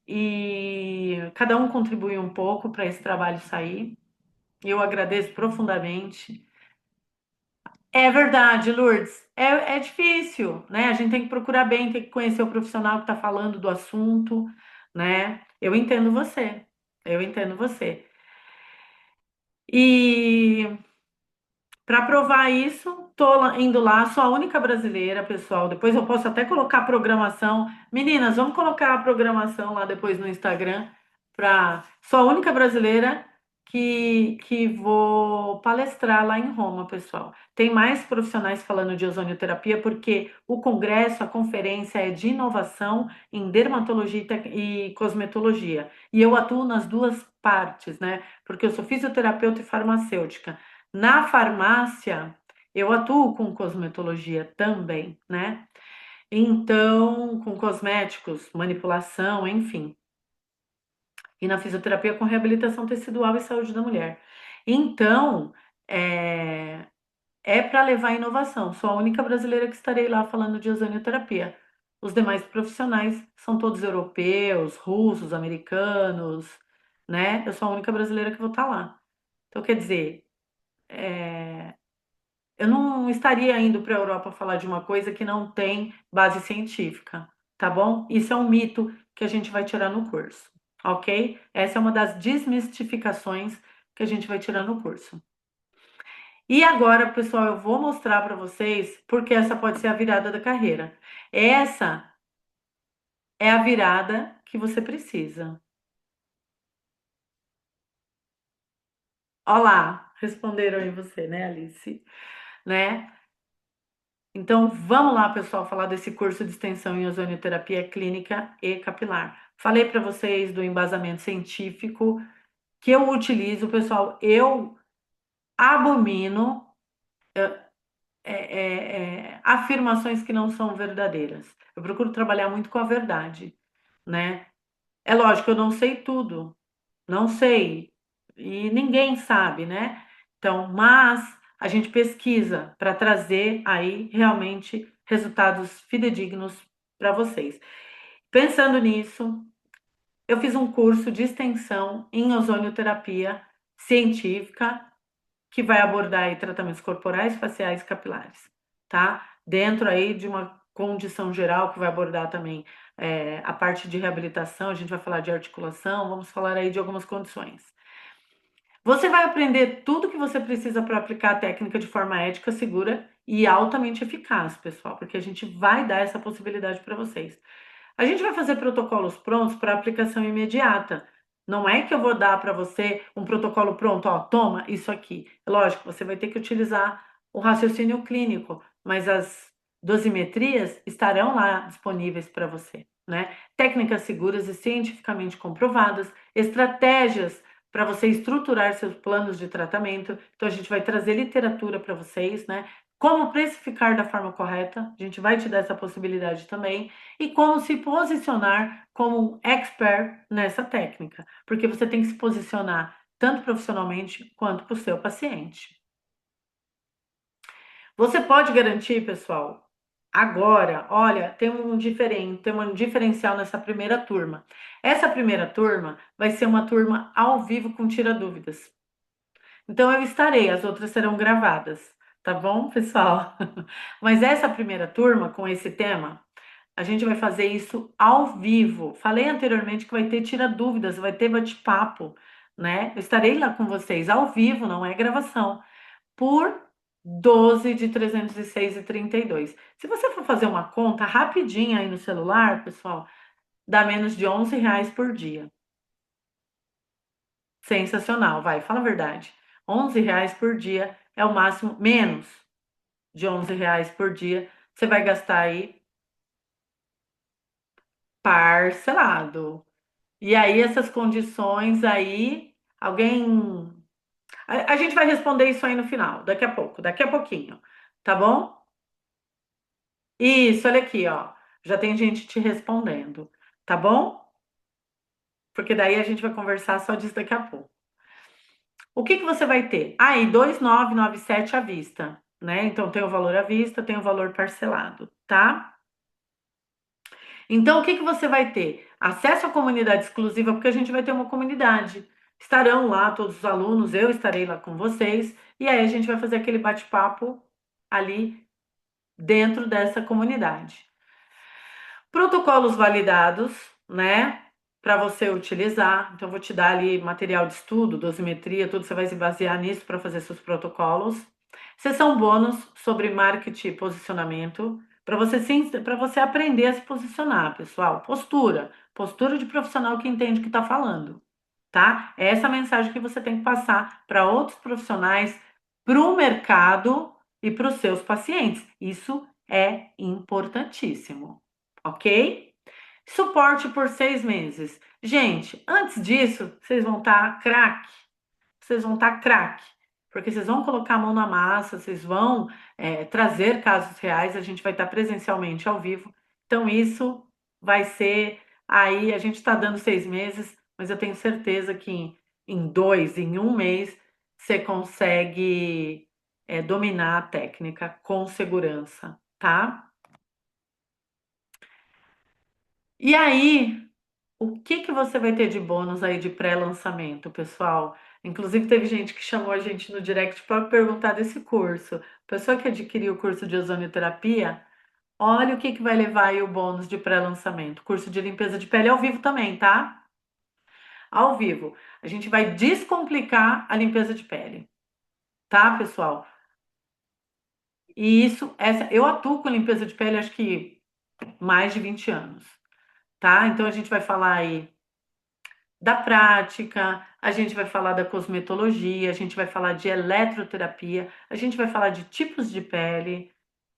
e cada um contribui um pouco para esse trabalho sair. Eu agradeço profundamente. É verdade, Lourdes. É difícil, né? A gente tem que procurar bem, tem que conhecer o profissional que está falando do assunto, né? Eu entendo você. Eu entendo você. E para provar isso, indo lá, sou a única brasileira, pessoal. Depois eu posso até colocar a programação. Meninas, vamos colocar a programação lá depois no Instagram. Sou a única brasileira que vou palestrar lá em Roma, pessoal. Tem mais profissionais falando de ozonioterapia, porque o congresso, a conferência é de inovação em dermatologia e cosmetologia. E eu atuo nas duas partes, né? Porque eu sou fisioterapeuta e farmacêutica. Na farmácia, eu atuo com cosmetologia também, né? Então, com cosméticos, manipulação, enfim. E na fisioterapia com reabilitação tecidual e saúde da mulher. Então, é, é para levar inovação. Sou a única brasileira que estarei lá falando de ozonioterapia. Os demais profissionais são todos europeus, russos, americanos, né? Eu sou a única brasileira que vou estar lá. Então, quer dizer, eu não estaria indo para a Europa falar de uma coisa que não tem base científica, tá bom? Isso é um mito que a gente vai tirar no curso, ok? Essa é uma das desmistificações que a gente vai tirar no curso. E agora, pessoal, eu vou mostrar para vocês porque essa pode ser a virada da carreira. Essa é a virada que você precisa. Olá, responderam aí você, né, Alice? Né? Então, vamos lá, pessoal, falar desse curso de extensão em ozonioterapia clínica e capilar. Falei para vocês do embasamento científico que eu utilizo, pessoal. Eu abomino afirmações que não são verdadeiras. Eu procuro trabalhar muito com a verdade, né? É lógico, eu não sei tudo, não sei, e ninguém sabe, né? Então, mas a gente pesquisa para trazer aí realmente resultados fidedignos para vocês. Pensando nisso, eu fiz um curso de extensão em ozonioterapia científica que vai abordar aí tratamentos corporais, faciais e capilares, tá? Dentro aí de uma condição geral que vai abordar também a parte de reabilitação, a gente vai falar de articulação, vamos falar aí de algumas condições. Você vai aprender tudo o que você precisa para aplicar a técnica de forma ética, segura e altamente eficaz, pessoal, porque a gente vai dar essa possibilidade para vocês. A gente vai fazer protocolos prontos para aplicação imediata. Não é que eu vou dar para você um protocolo pronto, ó, toma isso aqui. Lógico, você vai ter que utilizar o raciocínio clínico, mas as dosimetrias estarão lá disponíveis para você, né? Técnicas seguras e cientificamente comprovadas, estratégias para você estruturar seus planos de tratamento. Então, a gente vai trazer literatura para vocês, né? Como precificar da forma correta, a gente vai te dar essa possibilidade também, e como se posicionar como um expert nessa técnica, porque você tem que se posicionar tanto profissionalmente quanto para o seu paciente. Você pode garantir, pessoal, agora, olha, tem um diferencial nessa primeira turma. Essa primeira turma vai ser uma turma ao vivo com tira dúvidas. Então eu estarei, as outras serão gravadas, tá bom, pessoal? Mas essa primeira turma com esse tema, a gente vai fazer isso ao vivo. Falei anteriormente que vai ter tira dúvidas, vai ter bate-papo, né? Eu estarei lá com vocês ao vivo, não é gravação, por 12 de 306,32. Se você for fazer uma conta rapidinha aí no celular, pessoal, dá menos de R$ 11 por dia. Sensacional, vai, fala a verdade. R$ 11 por dia é o máximo, menos de R$ 11 por dia, você vai gastar aí parcelado. E aí, essas condições aí, alguém. A gente vai responder isso aí no final, daqui a pouco, daqui a pouquinho, tá bom? Isso, olha aqui, ó. Já tem gente te respondendo, tá bom? Porque daí a gente vai conversar só disso daqui a pouco. O que que você vai ter? Aí, 2.997 à vista, né? Então tem o valor à vista, tem o valor parcelado, tá? Então, o que que você vai ter? Acesso à comunidade exclusiva, porque a gente vai ter uma comunidade. Estarão lá todos os alunos, eu estarei lá com vocês, e aí a gente vai fazer aquele bate-papo ali dentro dessa comunidade. Protocolos validados, né? Para você utilizar. Então, eu vou te dar ali material de estudo, dosimetria, tudo. Você vai se basear nisso para fazer seus protocolos. Sessão bônus sobre marketing e posicionamento. Para você aprender a se posicionar, pessoal. Postura. Postura de profissional que entende o que está falando. Tá? É essa mensagem que você tem que passar para outros profissionais, para o mercado e para os seus pacientes. Isso é importantíssimo, ok? Suporte por 6 meses. Gente, antes disso, vocês vão estar craque. Vocês vão estar craque. Porque vocês vão colocar a mão na massa, vocês vão trazer casos reais, a gente vai estar presencialmente ao vivo. Então, isso vai ser aí, a gente está dando 6 meses, mas eu tenho certeza que em 2, em 1 mês, você consegue dominar a técnica com segurança, tá? E aí, o que que você vai ter de bônus aí de pré-lançamento, pessoal? Inclusive, teve gente que chamou a gente no direct para perguntar desse curso. Pessoa que adquiriu o curso de ozonioterapia, olha o que que vai levar aí o bônus de pré-lançamento. Curso de limpeza de pele ao vivo também, tá? Ao vivo. A gente vai descomplicar a limpeza de pele, tá, pessoal? E eu atuo com limpeza de pele acho que mais de 20 anos, tá? Então a gente vai falar aí da prática, a gente vai falar da cosmetologia, a gente vai falar de eletroterapia, a gente vai falar de tipos de pele.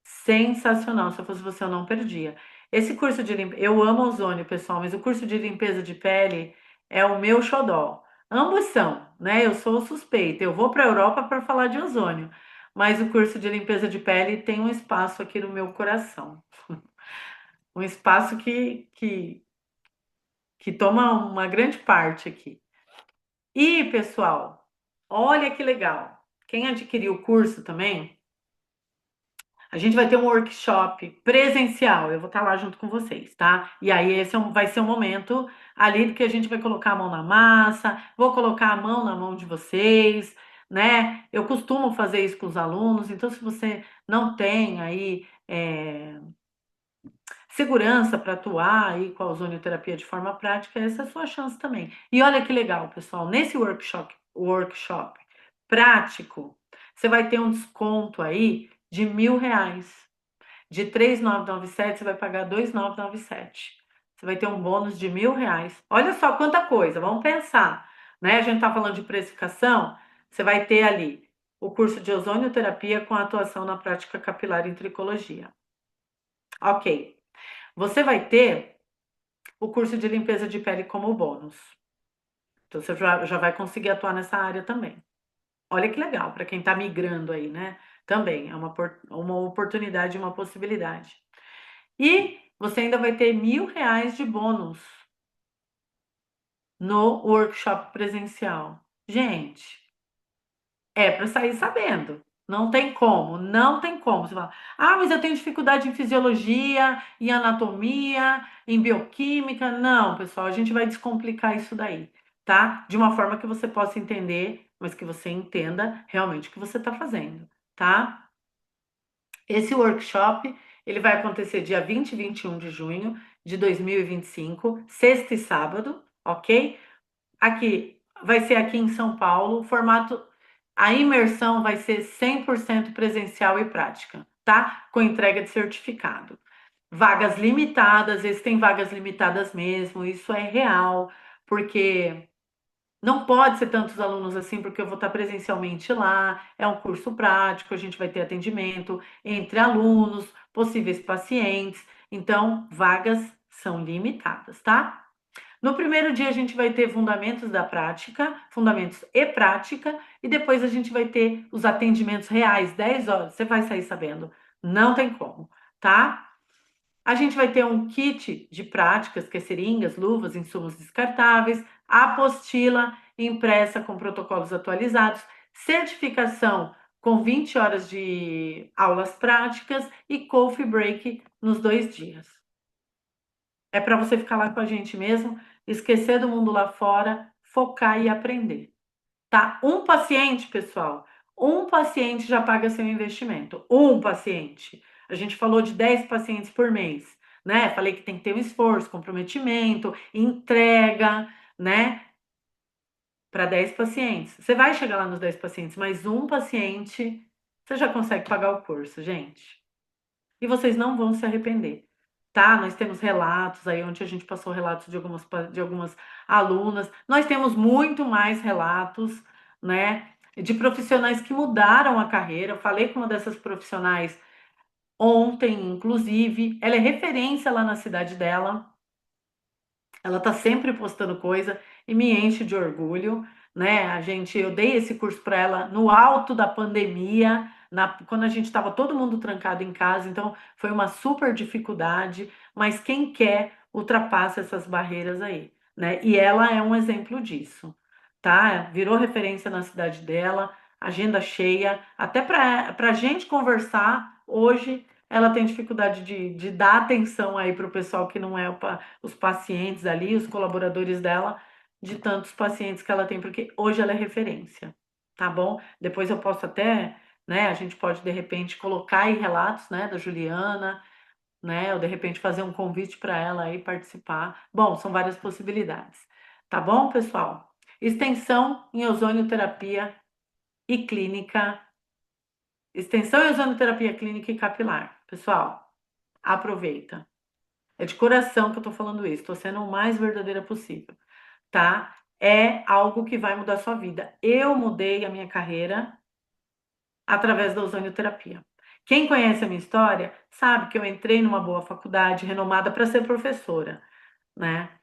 Sensacional, se eu fosse você, eu não perdia. Esse curso de limpeza, eu amo ozônio, pessoal, mas o curso de limpeza de pele é o meu xodó. Ambos são, né? Eu sou suspeita. Eu vou para a Europa para falar de ozônio, mas o curso de limpeza de pele tem um espaço aqui no meu coração. Um espaço que toma uma grande parte aqui. E, pessoal, olha que legal. Quem adquiriu o curso também, a gente vai ter um workshop presencial. Eu vou estar lá junto com vocês, tá? E aí esse vai ser um momento ali que a gente vai colocar a mão na massa, vou colocar a mão na mão de vocês, né? Eu costumo fazer isso com os alunos, então se você não tem aí segurança para atuar aí com a ozonioterapia de forma prática, essa é a sua chance também. E olha que legal, pessoal, nesse workshop prático, você vai ter um desconto aí de R$ 1.000. De 3.997 você vai pagar 2.997. Você vai ter um bônus de R$ 1.000. Olha só quanta coisa, vamos pensar, né? A gente está falando de precificação, você vai ter ali o curso de ozonioterapia com atuação na prática capilar em tricologia. Ok. Você vai ter o curso de limpeza de pele como bônus. Então, você já vai conseguir atuar nessa área também. Olha que legal, para quem está migrando aí, né? Também é uma oportunidade, uma possibilidade. E você ainda vai ter R$ 1.000 de bônus no workshop presencial. Gente, é para sair sabendo. Não tem como, não tem como. Você fala, mas eu tenho dificuldade em fisiologia, em anatomia, em bioquímica. Não, pessoal, a gente vai descomplicar isso daí, tá? De uma forma que você possa entender, mas que você entenda realmente o que você está fazendo, tá? Esse workshop, Ele vai acontecer dia 20 e 21 de junho de 2025, sexta e sábado, ok? Aqui, vai ser aqui em São Paulo, o formato, a imersão vai ser 100% presencial e prática, tá? Com entrega de certificado. Vagas limitadas, existem vagas limitadas mesmo, isso é real, porque não pode ser tantos alunos assim, porque eu vou estar presencialmente lá, é um curso prático, a gente vai ter atendimento entre alunos, possíveis pacientes, então vagas são limitadas, tá? No primeiro dia a gente vai ter fundamentos da prática, fundamentos e prática, e depois a gente vai ter os atendimentos reais, 10 horas, você vai sair sabendo, não tem como, tá? A gente vai ter um kit de práticas, que é seringas, luvas, insumos descartáveis, apostila impressa com protocolos atualizados, certificação com 20 horas de aulas práticas e coffee break nos 2 dias. É para você ficar lá com a gente mesmo, esquecer do mundo lá fora, focar e aprender. Tá? Um paciente, pessoal, um paciente já paga seu investimento. Um paciente. A gente falou de 10 pacientes por mês, né? Falei que tem que ter um esforço, comprometimento, entrega, né? Para 10 pacientes. Você vai chegar lá nos 10 pacientes, mas um paciente, você já consegue pagar o curso, gente. E vocês não vão se arrepender, tá? Nós temos relatos aí, onde a gente passou relatos de algumas alunas. Nós temos muito mais relatos, né? De profissionais que mudaram a carreira. Eu falei com uma dessas profissionais ontem, inclusive. Ela é referência lá na cidade dela. Ela tá sempre postando coisa e me enche de orgulho, né? Eu dei esse curso para ela no alto da pandemia, quando a gente estava todo mundo trancado em casa, então foi uma super dificuldade, mas quem quer ultrapassa essas barreiras aí, né? E ela é um exemplo disso, tá? Virou referência na cidade dela, agenda cheia, até para a gente conversar hoje. Ela tem dificuldade de dar atenção aí para o pessoal que não é os pacientes ali, os colaboradores dela, de tantos pacientes que ela tem, porque hoje ela é referência, tá bom? Depois eu posso até, né, a gente pode de repente colocar aí relatos, né, da Juliana, né, ou de repente fazer um convite para ela aí participar. Bom, são várias possibilidades, tá bom, pessoal? Extensão em ozonioterapia e clínica, extensão em ozonioterapia clínica e capilar. Pessoal, aproveita. É de coração que eu tô falando isso, tô sendo o mais verdadeira possível, tá? É algo que vai mudar a sua vida. Eu mudei a minha carreira através da ozonioterapia. Quem conhece a minha história sabe que eu entrei numa boa faculdade renomada para ser professora, né?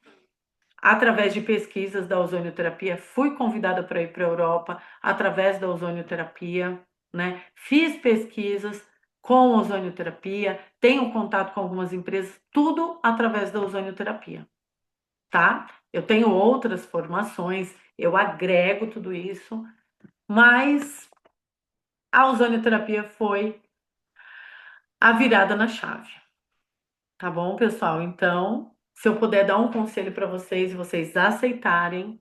Através de pesquisas da ozonioterapia, fui convidada para ir para a Europa através da ozonioterapia, né? Fiz pesquisas com ozonioterapia, tenho contato com algumas empresas, tudo através da ozonioterapia, tá? Eu tenho outras formações, eu agrego tudo isso, mas a ozonioterapia foi a virada na chave, tá bom, pessoal? Então, se eu puder dar um conselho para vocês e vocês aceitarem,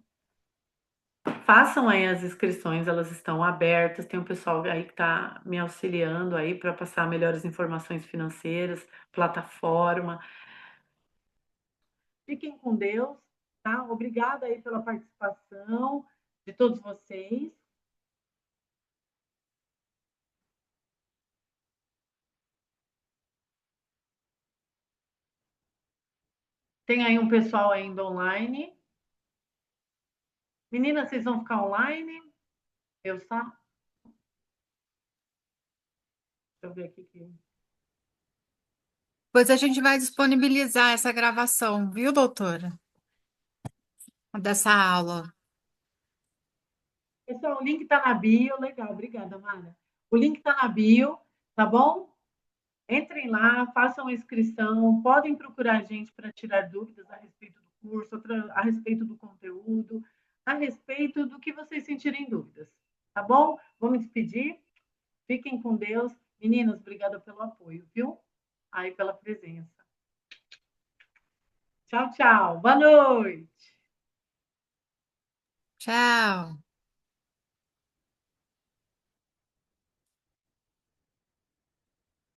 façam aí as inscrições, elas estão abertas. Tem um pessoal aí que está me auxiliando aí para passar melhores informações financeiras, plataforma. Fiquem com Deus, tá? Obrigada aí pela participação de todos vocês. Tem aí um pessoal ainda online. Meninas, vocês vão ficar online? Eu só. Deixa eu ver aqui. Pois a gente vai disponibilizar essa gravação, viu, doutora? Dessa aula. Pessoal, o link está na bio. Legal, obrigada, Mara. O link está na bio, tá bom? Entrem lá, façam a inscrição, podem procurar a gente para tirar dúvidas a respeito do curso, a respeito do conteúdo, a respeito do que vocês sentirem dúvidas, tá bom? Vou me despedir. Fiquem com Deus. Meninas, obrigada pelo apoio, viu? Aí pela presença. Tchau, tchau. Boa noite. Tchau.